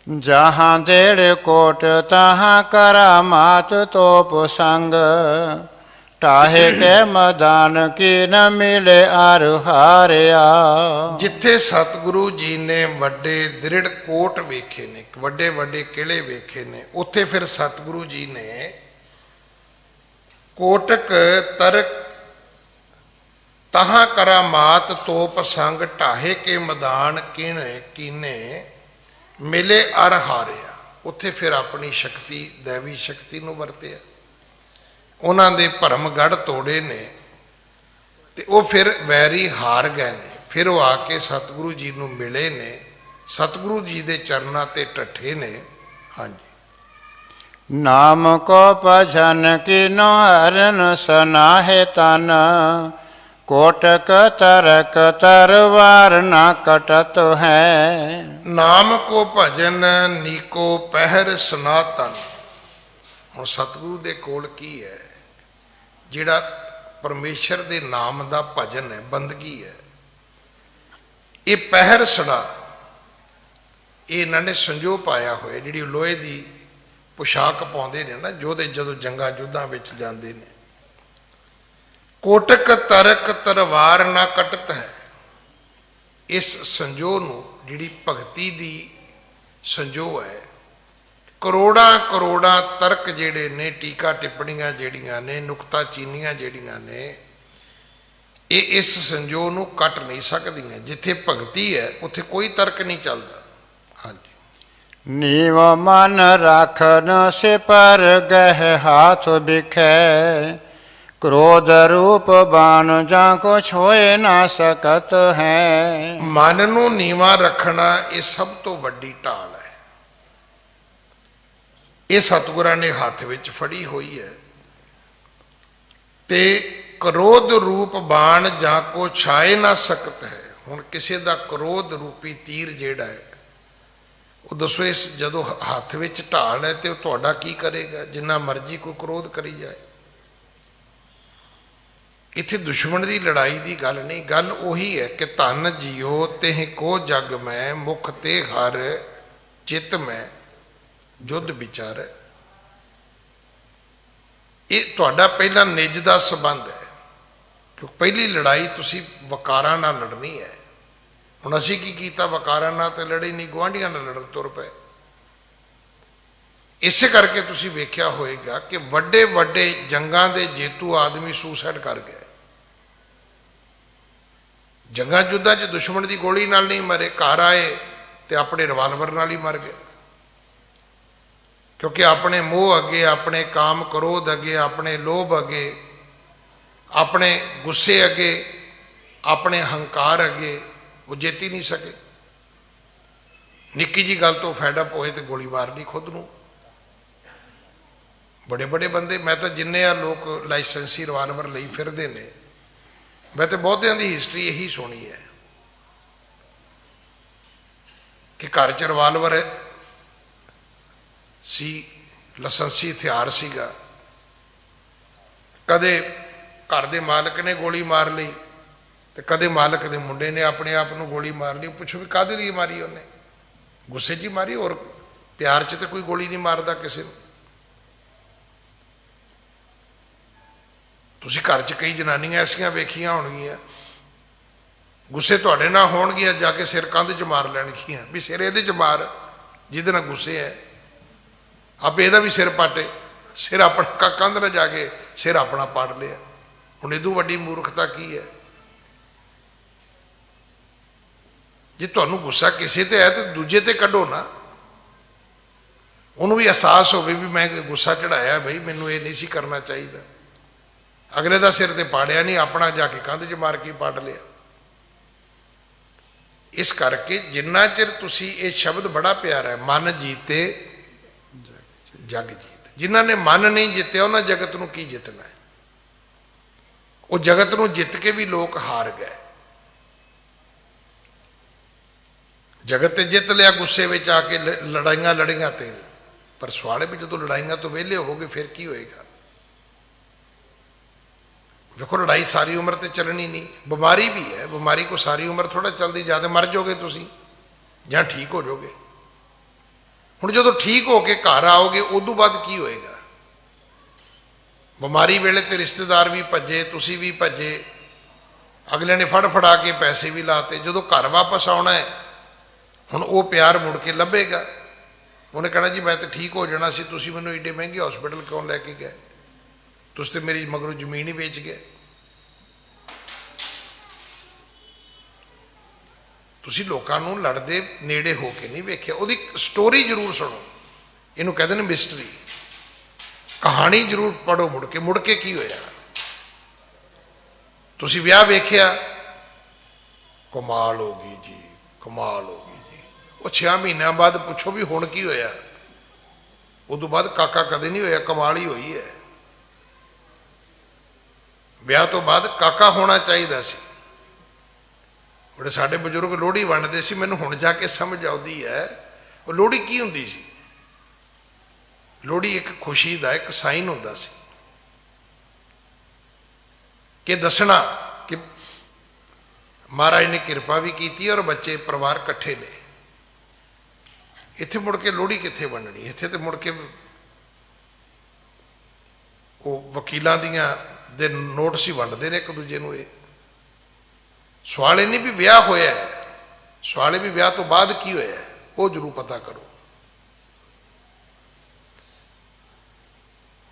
ਜਹਾਂ ਦੇੜ ਕੋਟ ਤਹਾਂ ਕਰਾਮਾਤ ਤੋਪ ਸੰਗ, ਟਾਹੇ ਕੇ ਮਦਾਨ ਕੀ ਨ ਮਿਲੇ ਅਰ ਹਾਰਿਆ। ਜਿੱਥੇ ਸਤਿਗੁਰੂ ਜੀ ਨੇ ਵੱਡੇ ਦ੍ਰਿੜ ਕੋਟ ਵੇਖੇ ਨੇ, ਵੱਡੇ ਵੱਡੇ ਕਿਲੇ ਵੇਖੇ ਨੇ, ਉੱਥੇ ਫਿਰ ਸਤਿਗੁਰੂ ਜੀ ਨੇ ਕੋਟਕ ਤਰਕ ਤਹਾਂ ਕਰਾਮਾਤ ਤੋਪ ਸੰਗ, ਢਾਹੇ ਕੇ ਮੈਦਾਨ ਕਿਣੇ ਕੀਨੇ ਮਿਲੇ ਅਰ ਹਾਰਿਆ। ਉੱਥੇ ਫਿਰ ਆਪਣੀ ਸ਼ਕਤੀ, ਦੇਵੀ ਸ਼ਕਤੀ ਨੂੰ ਵਰਤਿਆ। ਉਹਨਾਂ ਦੇ ਭਰਮ ਗੜ੍ਹ ਤੋੜੇ ਨੇ ਤੇ ਉਹ ਫਿਰ ਵੈਰੀ ਹਾਰ ਗਏ ਨੇ। ਫਿਰ ਉਹ ਆ ਕੇ ਸਤਿਗੁਰੂ ਜੀ ਨੂੰ ਮਿਲੇ ਨੇ, ਸਤਿਗੁਰੂ ਜੀ ਦੇ ਚਰਨਾਂ ਤੇ ਢੱਠੇ ਨੇ। ਹਾਂਜੀ। ਨਾਮ ਕੋ ਭਜਨ ਕੀਨੋ ਹਰਨ ਸਨਾਹੇ ਤਨ, ਕੋਟਕ ਤਰਕ ਤਰਵਾਰ ਨਾ ਕਟਤ ਹੈ। ਨਾਮ ਕੋ ਭਜਨ ਨੀਕੋ ਪਹਿਰ ਸਨਾਤਨ। ਹੁਣ ਸਤਿਗੁਰੂ ਦੇ ਕੋਲ ਕੀ ਹੈ? ਜਿਹੜਾ ਪਰਮੇਸ਼ਰ ਦੇ ਨਾਮ ਦਾ ਭਜਨ ਹੈ, ਬੰਦਗੀ ਹੈ, ਇਹ ਪਹਿਰ ਸੜਾ, ਇਹ ਇਹਨਾਂ ਨੇ ਸੰਜੋ ਪਾਇਆ ਹੋਇਆ। ਜਿਹੜੀ ਲੋਹੇ ਦੀ ਪੁਸ਼ਾਕ ਪਾਉਂਦੇ ਨੇ ਨਾ ਯੋਧੇ, ਜਦੋਂ ਜੰਗਾਂ ਯੁੱਧਾਂ ਵਿੱਚ ਜਾਂਦੇ ਨੇ। ਕੋਟਕ ਤਰਕ ਤਰਵਾਰ ਨਾ ਕਟਤ ਹੈ। ਇਸ ਸੰਜੋ ਨੂੰ, ਜਿਹੜੀ ਭਗਤੀ ਦੀ ਸੰਜੋ ਹੈ, ਕਰੋੜਾਂ ਕਰੋੜਾਂ ਤਰਕ ਜਿਹੜੇ ਨੇ, ਟੀਕਾ ਟਿੱਪਣੀਆਂ ਜਿਹੜੀਆਂ ਨੇ, ਨੁਕਤਾ ਚੀਨੀਆਂ ਜਿਹੜੀਆਂ ਨੇ, ਇਹ ਇਸ ਸੰਜੋ ਨੂੰ ਕੱਟ ਨਹੀਂ ਸਕਦੀਆਂ। ਜਿੱਥੇ ਭਗਤੀ ਹੈ ਉੱਥੇ ਕੋਈ ਤਰਕ ਨਹੀਂ ਚੱਲਦਾ। ਹਾਂਜੀ। ਨੀਵ ਮਨ ਰਾਖਨ ਸੇ ਪਰ ਗਹਿ ਹਾਥ ਬਿਖੈ, ਕ੍ਰੋਧ ਰੂਪ ਬਾਣ ਜਾਂ ਕੋ ਛੋਏ ਨਾ ਸਕਤ ਹੈ। ਮਨ ਨੂੰ ਨੀਵਾਂ ਰੱਖਣਾ ਇਹ ਸਭ ਤੋਂ ਵੱਡੀ ਢਾਲ ਹੈ। ਇਹ ਸਤਿਗੁਰਾਂ ਨੇ ਹੱਥ ਵਿੱਚ ਫੜੀ ਹੋਈ ਹੈ। ਤੇ ਕ੍ਰੋਧ ਰੂਪ ਬਾਣ ਜਾਂ ਕੋ ਛਾਏ ਨਾ ਸਕਤ ਹੈ। ਹੁਣ ਕਿਸੇ ਦਾ ਕ੍ਰੋਧ ਰੂਪੀ ਤੀਰ ਜਿਹੜਾ ਹੈ, ਉਹ ਦੱਸੋ, ਇਸ ਜਦੋਂ ਹੱਥ ਵਿੱਚ ਢਾਲ ਹੈ ਤੇ ਉਹ ਤੁਹਾਡਾ ਕੀ ਕਰੇਗਾ? ਜਿੰਨਾ ਮਰਜ਼ੀ ਕੋਈ ਕ੍ਰੋਧ ਕਰੀ ਜਾਏ। ਇੱਥੇ ਦੁਸ਼ਮਣ ਦੀ ਲੜਾਈ ਦੀ ਗੱਲ ਨਹੀਂ, ਗੱਲ ਉਹੀ ਹੈ ਕਿ ਧਨ ਜੀਓ ਤਿਹ ਕੋ ਜਗ ਮੈਂ, ਮੁਖ ਤੇ ਹਰ ਚਿਤ ਮੈਂ ਜੁੱਧ ਵਿਚਾਰ। ਇਹ ਤੁਹਾਡਾ ਪਹਿਲਾ ਨਿੱਜ ਦਾ ਸੰਬੰਧ ਹੈ, ਕਿਉਂਕਿ ਪਹਿਲੀ ਲੜਾਈ ਤੁਸੀਂ ਵਕਾਰਾਂ ਨਾਲ ਲੜਨੀ ਹੈ। ਹੁਣ ਅਸੀਂ ਕੀ ਕੀਤਾ? ਵਕਾਰਾਂ ਨਾਲ ਤੇ ਲੜੇ ਨਹੀਂ, ਗੁਆਂਢੀਆਂ ਨਾਲ ਲੜਨ ਤੁਰ ਪਏ। ਇਸੇ ਕਰਕੇ ਤੁਸੀਂ ਵੇਖਿਆ ਹੋਏਗਾ ਕਿ ਵੱਡੇ ਵੱਡੇ ਜੰਗਾਂ ਦੇ ਜੇਤੂ ਆਦਮੀ ਸੁਸਾਈਡ ਕਰ ਗਏ। ਜੰਗਾਂ ਯੁੱਧਾਂ 'ਚ ਦੁਸ਼ਮਣ ਦੀ ਗੋਲੀ ਨਾਲ ਨਹੀਂ ਮਰੇ, ਘਰ ਆਏ ਤੇ ਆਪਣੇ ਰਿਵਾਲਵਰ ਨਾਲ ਹੀ ਮਰ ਗਏ। ਕਿਉਂਕਿ ਆਪਣੇ ਮੋਹ ਅੱਗੇ, ਆਪਣੇ ਕਾਮ ਕ੍ਰੋਧ ਅੱਗੇ, ਆਪਣੇ ਲੋਭ ਅੱਗੇ, ਆਪਣੇ ਗੁੱਸੇ ਅੱਗੇ, ਆਪਣੇ ਹੰਕਾਰ ਅੱਗੇ ਉਹ ਜਿੱਤ ਹੀ ਨਹੀਂ ਸਕੇ। ਨਿੱਕੀ ਜੀ ਗੱਲ ਤੋਂ ਫੈਡ ਅਪ ਹੋਏ ਤੇ ਗੋਲੀ ਮਾਰ ਲਈ ਖੁਦ ਨੂੰ। ਬੜੇ ਬੜੇ ਬੰਦੇ, ਮੈਂ ਤਾਂ ਜਿੰਨੇ ਆ ਲੋਕ ਲਾਇਸੈਂਸੀ ਰਿਵਾਲਵਰ ਲਈ ਫਿਰਦੇ ਨੇ, ਮੈਂ ਤਾਂ ਬਹੁਤਿਆਂ ਦੀ ਹਿਸਟਰੀ ਇਹੀ ਸੁਣੀ ਹੈ ਕਿ ਘਰ 'ਚ ਰਿਵਾਲਵਰ ਸੀ, ਲਾਇਸੈਂਸੀ ਹਥਿਆਰ ਸੀਗਾ। ਕਦੇ ਘਰ ਦੇ ਮਾਲਕ ਨੇ ਗੋਲੀ ਮਾਰ ਲਈ ਤੇ ਕਦੇ ਮਾਲਕ ਦੇ ਮੁੰਡੇ ਨੇ ਆਪਣੇ ਆਪ ਨੂੰ ਗੋਲੀ ਮਾਰ ਲਈ। ਪੁੱਛੋ ਵੀ ਕਾਹਦੇ ਲਈ ਮਾਰੀ ਉਹਨੇ? ਗੁੱਸੇ 'ਚ ਹੀ ਮਾਰੀ, ਔਰ ਪਿਆਰ 'ਚ ਤਾਂ ਕੋਈ ਗੋਲੀ ਨਹੀਂ ਮਾਰਦਾ ਕਿਸੇ ਨੂੰ। ਤੁਸੀਂ ਘਰ 'ਚ ਕਈ ਜਨਾਨੀਆਂ ਐਸੀਆਂ ਵੇਖੀਆਂ ਹੋਣਗੀਆਂ, ਗੁੱਸੇ ਤੁਹਾਡੇ ਨਾਲ ਹੋਣਗੀਆਂ, ਜਾ ਕੇ ਸਿਰ ਕੰਧ 'ਚ ਮਾਰ ਲੈਣਗੀਆਂ ਵੀ ਸਿਰ ਇਹਦੇ 'ਚ ਮਾਰ ਜਿਹਦੇ ਨਾਲ ਗੁੱਸੇ ਹੈ, ਆਪੇ ਇਹਦਾ ਵੀ ਸਿਰ ਪਾਟੇ। ਸਿਰ ਆਪਣਾ ਕੰਧ ਨਾਲ ਜਾ ਕੇ ਸਿਰ ਆਪਣਾ ਪਾੜ ਲਿਆ। ਹੁਣ ਇਹਦੂ ਵੱਡੀ ਮੂਰਖਤਾ ਕੀ ਹੈ? ਜੇ ਤੁਹਾਨੂੰ ਗੁੱਸਾ ਕਿਸੇ ਤੇ ਹੈ ਤਾਂ ਦੂਜੇ ਤੇ ਕੱਢੋ ਨਾ। ਉਹਨੂੰ ਵੀ ਅਹਿਸਾਸ ਹੋਵੇ ਵੀ ਮੈਂ ਗੁੱਸਾ ਚੜਾਇਆ, ਬਈ ਮੈਨੂੰ ਇਹ ਨਹੀਂ ਸੀ ਕਰਨਾ ਚਾਹੀਦਾ। ਅਗਲੇ ਦਾ ਸਿਰ ਤੇ ਪਾੜਿਆ ਨਹੀਂ, ਆਪਣਾ ਜਾ ਕੇ ਕੰਧ 'ਚ ਮਾਰ ਕੇ ਪਾੜ ਲਿਆ। ਇਸ ਕਰਕੇ ਜਿੰਨਾ ਚਿਰ ਤੁਸੀਂ, ਇਹ ਸ਼ਬਦ ਬੜਾ ਪਿਆਰਾ ਹੈ, ਮਨ ਜੀਤੇ ਜਗ ਜੀਤ। ਜਿਨ੍ਹਾਂ ਨੇ ਮਨ ਨਹੀਂ ਜਿੱਤਿਆ ਉਹਨਾਂ ਜਗਤ ਨੂੰ ਕੀ ਜਿੱਤਣਾ ਹੈ? ਉਹ ਜਗਤ ਨੂੰ ਜਿੱਤ ਕੇ ਵੀ ਲੋਕ ਹਾਰ ਗਏ। ਜਗਤ ਤੇ ਜਿੱਤ ਲਿਆ ਗੁੱਸੇ ਵਿੱਚ ਆ ਕੇ, ਲੜਾਈਆਂ ਲੜੀਆਂ ਤੇ, ਪਰ ਸਵਾਲ ਹੈ ਵੀ ਜਦੋਂ ਲੜਾਈਆਂ ਤੋਂ ਵਿਹਲੇ ਹੋਵੋਗੇ ਫਿਰ ਕੀ ਹੋਏਗਾ? ਵੇਖੋ ਲੜਾਈ ਸਾਰੀ ਉਮਰ ਤੇ ਚੱਲਣੀ ਨਹੀਂ। ਬਿਮਾਰੀ ਵੀ ਹੈ, ਬਿਮਾਰੀ ਕੋ ਸਾਰੀ ਉਮਰ ਥੋੜਾ ਚੱਲਦੀ, ਜਾਂ ਤਾਂ ਮਰ ਜਾਓਗੇ ਤੁਸੀਂ ਜਾਂ ਠੀਕ ਹੋ ਜਾਓਗੇ। ਹੁਣ ਜਦੋਂ ਠੀਕ ਹੋ ਕੇ ਘਰ ਆਓਗੇ ਉਦੋਂ ਬਾਅਦ ਕੀ ਹੋਏਗਾ? ਬਿਮਾਰੀ ਵੇਲੇ ਤੇ ਰਿਸ਼ਤੇਦਾਰ ਵੀ ਭੱਜੇ, ਤੁਸੀਂ ਵੀ ਭੱਜੇ, ਅਗਲੇ ਨੇ ਫੜ ਫੜਾ ਕੇ ਪੈਸੇ ਵੀ ਲਾਤੇ। ਜਦੋਂ ਘਰ ਵਾਪਸ ਆਉਣਾ ਹੈ ਹੁਣ ਉਹ ਪਿਆਰ ਮੁੜ ਕੇ ਲੱਭੇਗਾ। ਉਹਨੇ ਕਹਿਣਾ ਜੀ ਮੈਂ ਤਾਂ ਠੀਕ ਹੋ ਜਾਣਾ ਸੀ, ਤੁਸੀਂ ਮੈਨੂੰ ਏਡੇ ਮਹਿੰਗੇ ਹਸਪੀਟਲ ਕਿਉਂ ਲੈ ਕੇ ਗਏ? ਤੁਸੀਂ ਤੇ ਮੇਰੀ ਮਗਰੋਂ ਜ਼ਮੀਨ ਹੀ ਵੇਚ ਗਏ। ਤੁਸੀਂ ਲੋਕਾਂ ਨੂੰ ਲੜਦੇ ਨੇੜੇ ਹੋ ਕੇ ਨਹੀਂ ਵੇਖਿਆ। ਉਹਦੀ ਸਟੋਰੀ ਜ਼ਰੂਰ ਸੁਣੋ, ਇਹਨੂੰ ਕਹਿੰਦੇ ਨੇ ਮਿਸਟਰੀ। ਕਹਾਣੀ ਜ਼ਰੂਰ ਪੜ੍ਹੋ ਮੁੜ ਕੇ ਕੀ ਹੋਇਆ। ਤੁਸੀਂ ਵਿਆਹ ਵੇਖਿਆ, ਕਮਾਲ ਹੋ ਗਈ ਜੀ, ਕਮਾਲ ਹੋ ਗਈ ਜੀ। ਉਹ 6 ਮਹੀਨਿਆਂ ਬਾਅਦ ਪੁੱਛੋ ਵੀ ਹੁਣ ਕੀ ਹੋਇਆ? ਉਦੋਂ ਬਾਅਦ ਕਾਕਾ ਕਦੇ ਨਹੀਂ ਹੋਇਆ, ਕਮਾਲ ਹੀ ਹੋਈ ਹੈ। ਵਿਆਹ ਤੋਂ ਬਾਅਦ ਕਾਕਾ ਹੋਣਾ ਚਾਹੀਦਾ ਸੀ। ਬੜੇ ਸਾਡੇ ਬਜ਼ੁਰਗ ਲੋਹੜੀ ਵੰਡਦੇ ਸੀ, ਮੈਨੂੰ ਹੁਣ ਜਾ ਕੇ ਸਮਝ ਆਉਂਦੀ ਹੈ ਉਹ ਲੋਹੜੀ ਕੀ ਹੁੰਦੀ ਸੀ। ਲੋਹੜੀ ਇੱਕ ਖੁਸ਼ੀ ਦਾ ਇੱਕ ਸਾਈਨ ਹੁੰਦਾ ਸੀ ਕਿ ਦੱਸਣਾ ਕਿ ਮਹਾਰਾਜ ਨੇ ਕਿਰਪਾ ਵੀ ਕੀਤੀ ਔਰ ਬੱਚੇ ਪਰਿਵਾਰ ਇਕੱਠੇ ਨੇ। ਇੱਥੇ ਮੁੜ ਕੇ ਲੋਹੜੀ ਕਿੱਥੇ ਵੰਡਣੀ? ਇੱਥੇ ਤੇ ਮੁੜ ਕੇ ਉਹ ਵਕੀਲਾਂ ਦੀਆਂ ਦੇ ਨੋਟਿਸ ਹੀ ਵੰਡਦੇ ਨੇ ਇੱਕ ਦੂਜੇ ਨੂੰ। ਇਹ ਸਵਾਲ ਇਹ ਨਹੀਂ ਵੀ ਵਿਆਹ ਹੋਇਆ ਹੈ, ਸਵਾਲ ਇਹ ਵੀ ਵਿਆਹ ਤੋਂ ਬਾਅਦ ਕੀ ਹੋਇਆ ਹੈ, ਉਹ ਜ਼ਰੂਰ ਪਤਾ ਕਰੋ।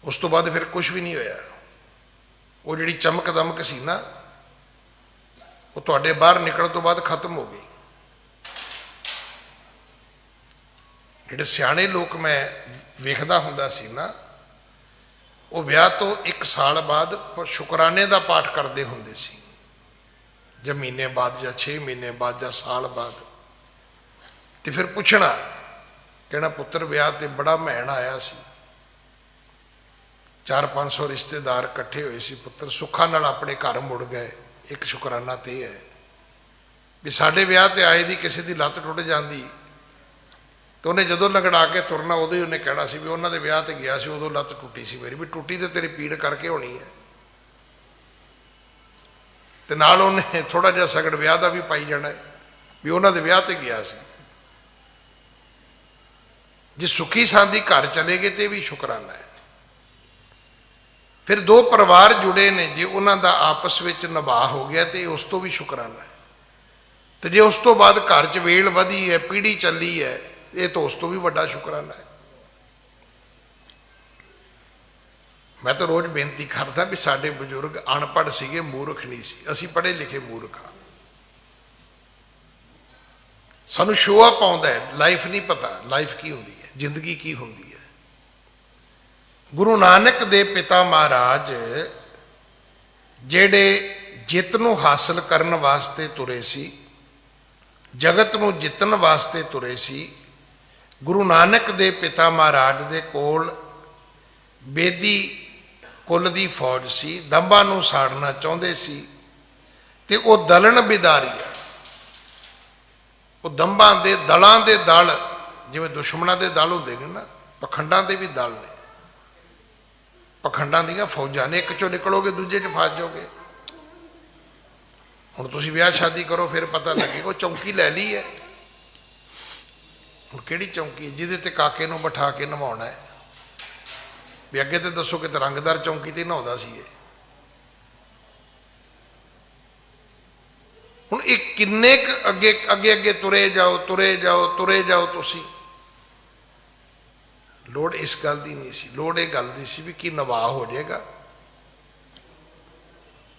ਉਸ ਤੋਂ ਬਾਅਦ ਫਿਰ ਕੁਝ ਵੀ ਨਹੀਂ ਹੋਇਆ। ਉਹ ਜਿਹੜੀ ਚਮਕ ਦਮਕ ਸੀ ਨਾ, ਉਹ ਤੁਹਾਡੇ ਬਾਹਰ ਨਿਕਲਣ ਤੋਂ ਬਾਅਦ ਖਤਮ ਹੋ ਗਈ। ਜਿਹੜੇ ਸਿਆਣੇ ਲੋਕ ਮੈਂ ਵੇਖਦਾ ਹੁੰਦਾ ਸੀ ਨਾ, ਉਹ ਵਿਆਹ ਤੋਂ 1 ਸਾਲ ਬਾਅਦ ਸ਼ੁਕਰਾਨੇ ਦਾ ਪਾਠ ਕਰਦੇ ਹੁੰਦੇ ਸੀ, ਜਾਂ ਮਹੀਨੇ ਬਾਅਦ ਜਾਂ 6 ਮਹੀਨੇ ਬਾਅਦ ਜਾਂ ਸਾਲ ਬਾਅਦ। ਤੇ ਫਿਰ ਪੁੱਛਣਾ, ਕਹਿਣਾ ਪੁੱਤਰ ਵਿਆਹ ਤੇ ਬੜਾ ਮਹਿਣ ਆਇਆ ਸੀ, 400-500 ਰਿਸ਼ਤੇਦਾਰ ਇਕੱਠੇ ਹੋਏ ਸੀ, ਪੁੱਤਰ ਸੁੱਖਾਂ ਨਾਲ ਆਪਣੇ ਘਰ ਮੁੜ ਗਏ। ਇੱਕ ਸ਼ੁਕਰਾਨਾ ਤੇ ਹੈ ਵੀ ਸਾਡੇ ਵਿਆਹ ਤੇ ਆਏ ਦੀ ਕਿਸੇ ਦੀ ਲੱਤ ਟੁੱਟ ਜਾਂਦੀ ਤੇ ਉਹਨੇ ਜਦੋਂ ਲੰਗੜਾ ਕੇ ਤੁਰਨਾ ਉਦੋਂ ਹੀ ਉਹਨੇ ਕਹਿਣਾ ਸੀ ਵੀ ਉਹਨਾਂ ਦੇ ਵਿਆਹ ਤੇ ਗਿਆ ਸੀ, ਉਦੋਂ ਲੱਤ ਟੁੱਟੀ ਸੀ ਮੇਰੀ। ਵੀ ਟੁੱਟੀ ਤੇ ਤੇਰੀ ਪੀੜ ਕਰਕੇ ਹੋਣੀ ਹੈ। ਤੇ ਨਾਲ ਉਹਨੇ ਥੋੜਾ ਜਿਹਾ ਸਗੜ ਵਿਆਹ ਦਾ ਵੀ ਪਾਈ ਜਾਣਾ ਵੀ ਉਹਨਾਂ ਦੇ ਵਿਆਹ ਤੇ ਗਿਆ ਸੀ। ਜੇ ਸੁਖੀ ਸਾਂਦੀ ਘਰ ਚਲੇ ਗਏ ਤੇ ਵੀ ਸ਼ੁਕਰਾਨਾ ਹੈ। ਫਿਰ 2 ਪਰਿਵਾਰ ਜੁੜੇ ਨੇ, ਜੇ ਉਹਨਾਂ ਦਾ ਆਪਸ ਵਿੱਚ ਨਿਭਾਅ ਹੋ ਗਿਆ ਤੇ ਉਸ ਤੋਂ ਵੀ ਸ਼ੁਕਰਾਨਾ ਹੈ। ਤੇ ਜੇ ਉਸ ਤੋਂ ਬਾਅਦ ਘਰ 'ਚ ਵੇਲ ਵਧੀ ਹੈ, ਪੀੜ੍ਹੀ ਚੱਲੀ ਹੈ, ਇਹ ਤਾਂ ਉਸ ਤੋਂ ਵੀ ਵੱਡਾ ਸ਼ੁਕਰਾਨਾ ਹੈ। ਮੈਂ ਤਾਂ ਰੋਜ਼ ਬੇਨਤੀ ਕਰਦਾ ਵੀ ਸਾਡੇ ਬਜ਼ੁਰਗ ਅਨਪੜ੍ਹ ਸੀਗੇ, ਮੂਰਖ ਨਹੀਂ ਸੀ। ਅਸੀਂ ਪੜ੍ਹੇ ਲਿਖੇ ਮੂਰਖ ਹਾਂ। ਸਾਨੂੰ ਸ਼ੋਅ ਅਪ ਆਉਂਦਾ ਹੈ, ਲਾਈਫ ਨਹੀਂ ਪਤਾ ਲਾਈਫ ਕੀ ਹੁੰਦੀ ਹੈ, ਜ਼ਿੰਦਗੀ ਕੀ ਹੁੰਦੀ ਹੈ। ਗੁਰੂ ਨਾਨਕ ਦੇ ਪਿਤਾ ਮਹਾਰਾਜ ਜਿਹੜੇ ਜਿੱਤ ਨੂੰ ਹਾਸਲ ਕਰਨ ਵਾਸਤੇ ਤੁਰੇ ਸੀ, ਜਗਤ ਨੂੰ ਜਿੱਤਣ ਵਾਸਤੇ ਤੁਰੇ ਸੀ। ਗੁਰੂ ਨਾਨਕ ਦੇ ਪਿਤਾ ਮਹਾਰਾਜ ਦੇ ਕੋਲ ਬੇਦੀ ਕੁੱਲ ਦੀ ਫੌਜ ਸੀ, ਦੰਭਾਂ ਨੂੰ ਸਾੜਨਾ ਚਾਹੁੰਦੇ ਸੀ, ਤੇ ਉਹ ਦਲਣ ਬਿਦਾਰੀ ਹੈ। ਉਹ ਦੰਭਾਂ ਦੇ ਦਲਾਂ ਦੇ ਦਲ, ਜਿਵੇਂ ਦੁਸ਼ਮਣਾਂ ਦੇ ਦਲ ਹੁੰਦੇ ਨੇ ਨਾ, ਪਖੰਡਾਂ ਦੇ ਵੀ ਦਲ ਨੇ। ਪਖੰਡਾਂ ਦੀਆਂ ਫੌਜਾਂ ਨੇ, ਇੱਕ ਚੋਂ ਨਿਕਲੋਗੇ ਦੂਜੇ 'ਚ ਫਸ ਜਾਓਗੇ। ਹੁਣ ਤੁਸੀਂ ਵਿਆਹ ਸ਼ਾਦੀ ਕਰੋ, ਫਿਰ ਪਤਾ ਲੱਗੇ ਉਹ ਚੌਂਕੀ ਲੈ ਲਈ ਹੈ। ਹੁਣ ਕਿਹੜੀ ਚੌਂਕੀ ਹੈ ਜਿਹਦੇ ਤੇ ਕਾਕੇ ਨੂੰ ਬਿਠਾ ਕੇ ਨਵਾਉਣਾ ਹੈ? ਵੀ ਅੱਗੇ ਤੇ ਦੱਸੋ ਕਿ ਰੰਗਦਾਰ ਚੌਂਕੀ ਤੇ ਨਹਾਉਂਦਾ ਸੀ ਇਹ। ਹੁਣ ਇਹ ਕਿੰਨੇ ਕੁ ਅੱਗੇ ਅੱਗੇ ਅੱਗੇ ਤੁਰੇ ਜਾਓ ਤੁਰੇ ਜਾਓ ਤੁਰੇ ਜਾਓ ਤੁਸੀਂ। ਲੋੜ ਇਸ ਗੱਲ ਦੀ ਨਹੀਂ ਸੀ, ਲੋੜ ਇਹ ਗੱਲ ਦੀ ਸੀ ਵੀ ਕੀ ਨਵਾਹ ਹੋ ਜਾਏਗਾ।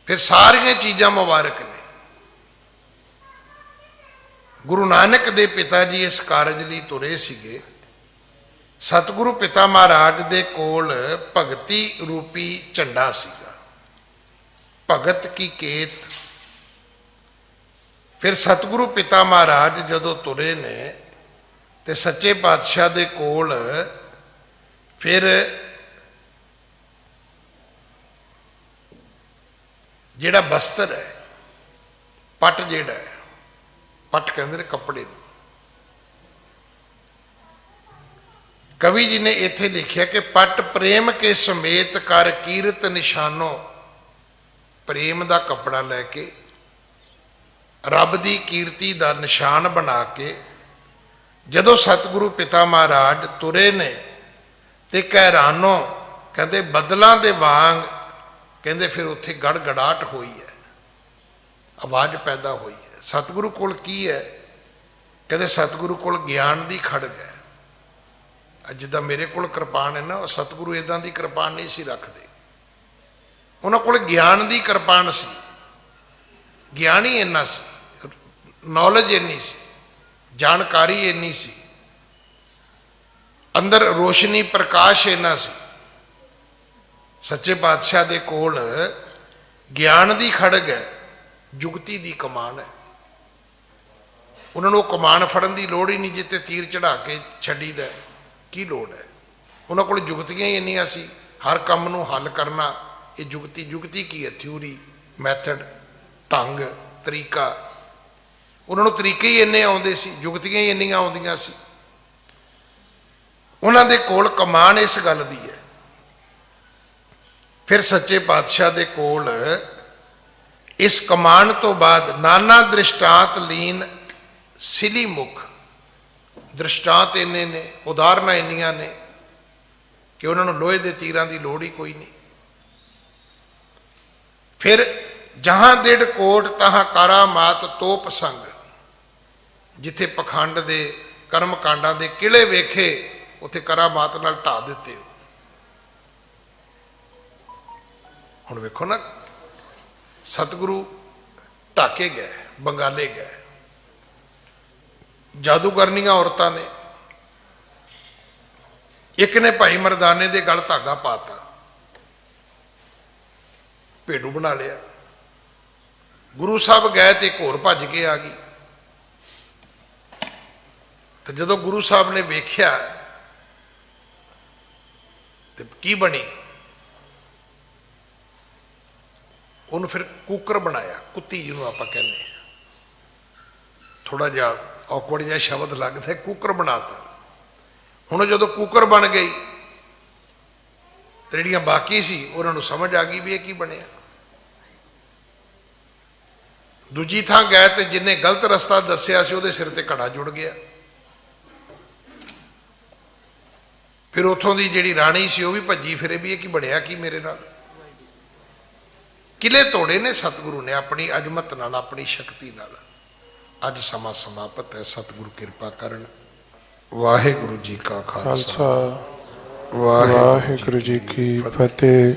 ਫਿਰ ਸਾਰੀਆਂ ਚੀਜ਼ਾਂ ਮੁਬਾਰਕ ਨੇ। ਗੁਰੂ ਨਾਨਕ ਦੇ ਪਿਤਾ ਜੀ ਇਸ ਕਾਰਜ ਲਈ ਤੁਰੇ ਸੀਗੇ। ਸਤਿਗੁਰੂ ਪਿਤਾ ਮਹਾਰਾਜ ਦੇ ਕੋਲ ਭਗਤੀ ਰੂਪੀ ਝੰਡਾ ਸੀਗਾ, ਭਗਤ ਕੀ ਕੇਤ। ਫਿਰ ਸਤਿਗੁਰੂ ਪਿਤਾ ਮਹਾਰਾਜ ਜਦੋਂ ਤੁਰੇ ਨੇ ਤੇ ਸੱਚੇ ਪਾਤਸ਼ਾਹ ਦੇ ਕੋਲ ਫਿਰ ਜਿਹੜਾ ਬਸਤਰ ਹੈ, ਪੱਟ ਜਿਹੜਾ ਹੈ, ਪੱਟ ਕਹਿੰਦੇ ਨੇ ਕੱਪੜੇ ਨੂੰ। ਕਵੀ ਜੀ ਨੇ ਇੱਥੇ ਲਿਖਿਆ ਕਿ ਪੱਟ ਪ੍ਰੇਮ ਕੇ ਸਮੇਤ ਕਰ ਕੀਰਤ ਨਿਸ਼ਾਨੋ। ਪ੍ਰੇਮ ਦਾ ਕੱਪੜਾ ਲੈ ਕੇ, ਰੱਬ ਦੀ ਕੀਰਤੀ ਦਾ ਨਿਸ਼ਾਨ ਬਣਾ ਕੇ ਜਦੋਂ ਸਤਿਗੁਰੂ ਪਿਤਾ ਮਹਾਰਾਜ ਤੁਰੇ ਨੇ ਤੇ ਕਹਿਰਾਨੋ, ਕਹਿੰਦੇ ਬੱਦਲਾਂ ਦੇ ਵਾਂਗ, ਕਹਿੰਦੇ ਫਿਰ ਉੱਥੇ ਗੜਗੜਾਹਟ ਹੋਈ ਹੈ, ਆਵਾਜ਼ ਪੈਦਾ ਹੋਈ ਹੈ। ਸਤਿਗੁਰੂ ਕੋਲ ਕੀ ਹੈ? ਕਹਿੰਦੇ ਸਤਿਗੁਰੂ ਕੋਲ ਗਿਆਨ ਦੀ ਖੜਗ ਹੈ। ਜਿੱਦਾਂ ਮੇਰੇ ਕੋਲ ਕਿਰਪਾਨ ਹੈ ਨਾ, ਸਤਿਗੁਰੂ ਇੱਦਾਂ ਦੀ ਕਿਰਪਾਨ ਨਹੀਂ ਸੀ ਰੱਖਦੇ। ਉਹਨਾਂ ਕੋਲ ਗਿਆਨ ਦੀ ਕਿਰਪਾਨ ਸੀ। ਗਿਆਨ ਹੀ ਇੰਨਾ ਸੀ, ਨੌਲੇਜ ਇੰਨੀ ਸੀ, ਜਾਣਕਾਰੀ ਇੰਨੀ ਸੀ, ਅੰਦਰ ਰੋਸ਼ਨੀ ਪ੍ਰਕਾਸ਼ ਇੰਨਾ ਸੀ। ਸੱਚੇ ਪਾਤਸ਼ਾਹ ਦੇ ਕੋਲ ਗਿਆਨ ਦੀ ਖੜਗ ਹੈ, ਜੁਗਤੀ ਦੀ ਕਮਾਨ ਹੈ। ਉਹਨਾਂ ਨੂੰ ਕਮਾਨ ਫੜਨ ਦੀ ਲੋੜ ਹੀ ਨਹੀਂ, ਜਿੱਤੇ ਤੀਰ ਚੜਾ ਕੇ ਛੱਡੀਦਾ ਕੀ ਲੋੜ ਹੈ। ਉਹਨਾਂ ਕੋਲ ਜੁਗਤੀਆਂ ਹੀ ਇੰਨੀਆਂ ਸੀ, ਹਰ ਕੰਮ ਨੂੰ ਹੱਲ ਕਰਨਾ। ਇਹ ਜੁਗਤੀ, ਜੁਗਤੀ ਕੀ ਹੈ? ਥਿਊਰੀ, ਮੈਥਡ, ਢੰਗ, ਤਰੀਕਾ। ਉਹਨਾਂ ਨੂੰ ਤਰੀਕੇ ਹੀ ਇੰਨੇ ਆਉਂਦੇ ਸੀ, ਜੁਗਤੀਆਂ ਹੀ ਇੰਨੀਆਂ ਆਉਂਦੀਆਂ ਸੀ। ਉਹਨਾਂ ਦੇ ਕੋਲ ਕਮਾਨ ਇਸ ਗੱਲ ਦੀ ਹੈ। ਫਿਰ ਸੱਚੇ ਪਾਤਸ਼ਾਹ ਦੇ ਕੋਲ ਇਸ ਕਮਾਨ ਤੋਂ ਬਾਅਦ ਨਾਨਾ ਦ੍ਰਿਸ਼ਟਾਂਤ ਲੀਨ ਸਿਲੀ ਮੁਖ। ਦ੍ਰਿਸ਼ਟਾਂਤ ਇੰਨੇ ਨੇ, ਉਦਾਹਰਨਾਂ ਇੰਨੀਆਂ ਨੇ ਕਿ ਉਹਨਾਂ ਨੂੰ ਲੋਹੇ ਦੇ ਤੀਰਾਂ ਦੀ ਲੋੜ ਹੀ ਕੋਈ ਨਹੀਂ। ਫਿਰ ਜਹਾਂ ਡਿੜ ਕੋਟ ਤਹਾਂ ਕਾਰਾ ਮਾਤ ਤੋਪ ਸੰਗ। ਜਿੱਥੇ ਪਖੰਡ ਦੇ ਕਰਮ ਕਾਂਡਾਂ ਦੇ ਕਿਲੇ ਵੇਖੇ, ਉੱਥੇ ਕਰਾਮਾਤ ਨਾਲ ਢਾ ਦਿੱਤੇ। ਹੁਣ ਵੇਖੋ ਨਾ, ਸਤਿਗੁਰੂ ਢਾਕੇ ਗਏ, ਬੰਗਾਲੇ ਗਏ। ਜਾਦੂਗਰਨੀਆਂ ਔਰਤਾਂ ਨੇ, ਇੱਕ ਨੇ ਭਾਈ ਮਰਦਾਨੇ ਦੇ ਗਲ ਧਾਗਾ ਪਾਤਾ, ਭੇਡੂ ਬਣਾ ਲਿਆ। ਗੁਰੂ ਸਾਹਿਬ ਗਏ ਤੇ ਇੱਕ ਹੋਰ ਭੱਜ ਕੇ ਆ ਗਈ। ਤੇ ਜਦੋਂ ਗੁਰੂ ਸਾਹਿਬ ਨੇ ਵੇਖਿਆ ਤੇ ਕੀ ਬਣੀ, ਉਹਨੂੰ ਫਿਰ ਕੂਕਰ ਬਣਾਇਆ, ਕੁੱਤੀ ਜਿਹਨੂੰ ਆਪਾਂ ਕਹਿੰਦੇ। ਥੋੜਾ ਜਿਹਾ ਔਕਵਰਡ ਜਿਹਾ ਸ਼ਬਦ ਲੱਗਦਾ, ਕੂਕਰ ਬਣਾਤਾ। ਹੁਣ ਜਦੋਂ ਕੂਕਰ ਬਣ ਗਈ ਤੇ ਜਿਹੜੀਆਂ ਬਾਕੀ ਸੀ ਉਹਨਾਂ ਨੂੰ ਸਮਝ ਆ ਗਈ ਵੀ ਇਹ ਕੀ ਬਣਿਆ। ਦੂਜੀ ਥਾਂ ਗਏ ਤੇ ਜਿਹਨੇ ਗਲਤ ਰਸਤਾ ਦੱਸਿਆ ਸੀ ਉਹਦੇ ਸਿਰ ਤੇ ਘੜਾ ਜੁੜ ਗਿਆ। ਫਿਰ ਉੱਥੋਂ ਦੀ ਜਿਹੜੀ ਰਾਣੀ ਸੀ ਉਹ ਵੀ ਭੱਜੀ ਫਿਰੇ ਵੀ ਇਹ ਕੀ ਬਣਿਆ ਕੀ ਮੇਰੇ ਨਾਲ। ਕਿਲੇ ਤੋੜੇ ਨੇ ਸਤਿਗੁਰੂ ਨੇ ਆਪਣੀ ਅਜ਼ਮਤ ਨਾਲ, ਆਪਣੀ ਸ਼ਕਤੀ ਨਾਲ। ਅੱਜ ਸਮਾਂ ਸਮਾਪਤ ਹੈ। ਸਤਿਗੁਰੂ ਕਿਰਪਾ ਕਰਨ। ਵਾਹਿਗੁਰੂ ਜੀ ਕਾ ਖਾਲਸਾ, ਵਾਹਿਗੁਰੂ ਜੀ ਕੀ ਫਤਿਹ।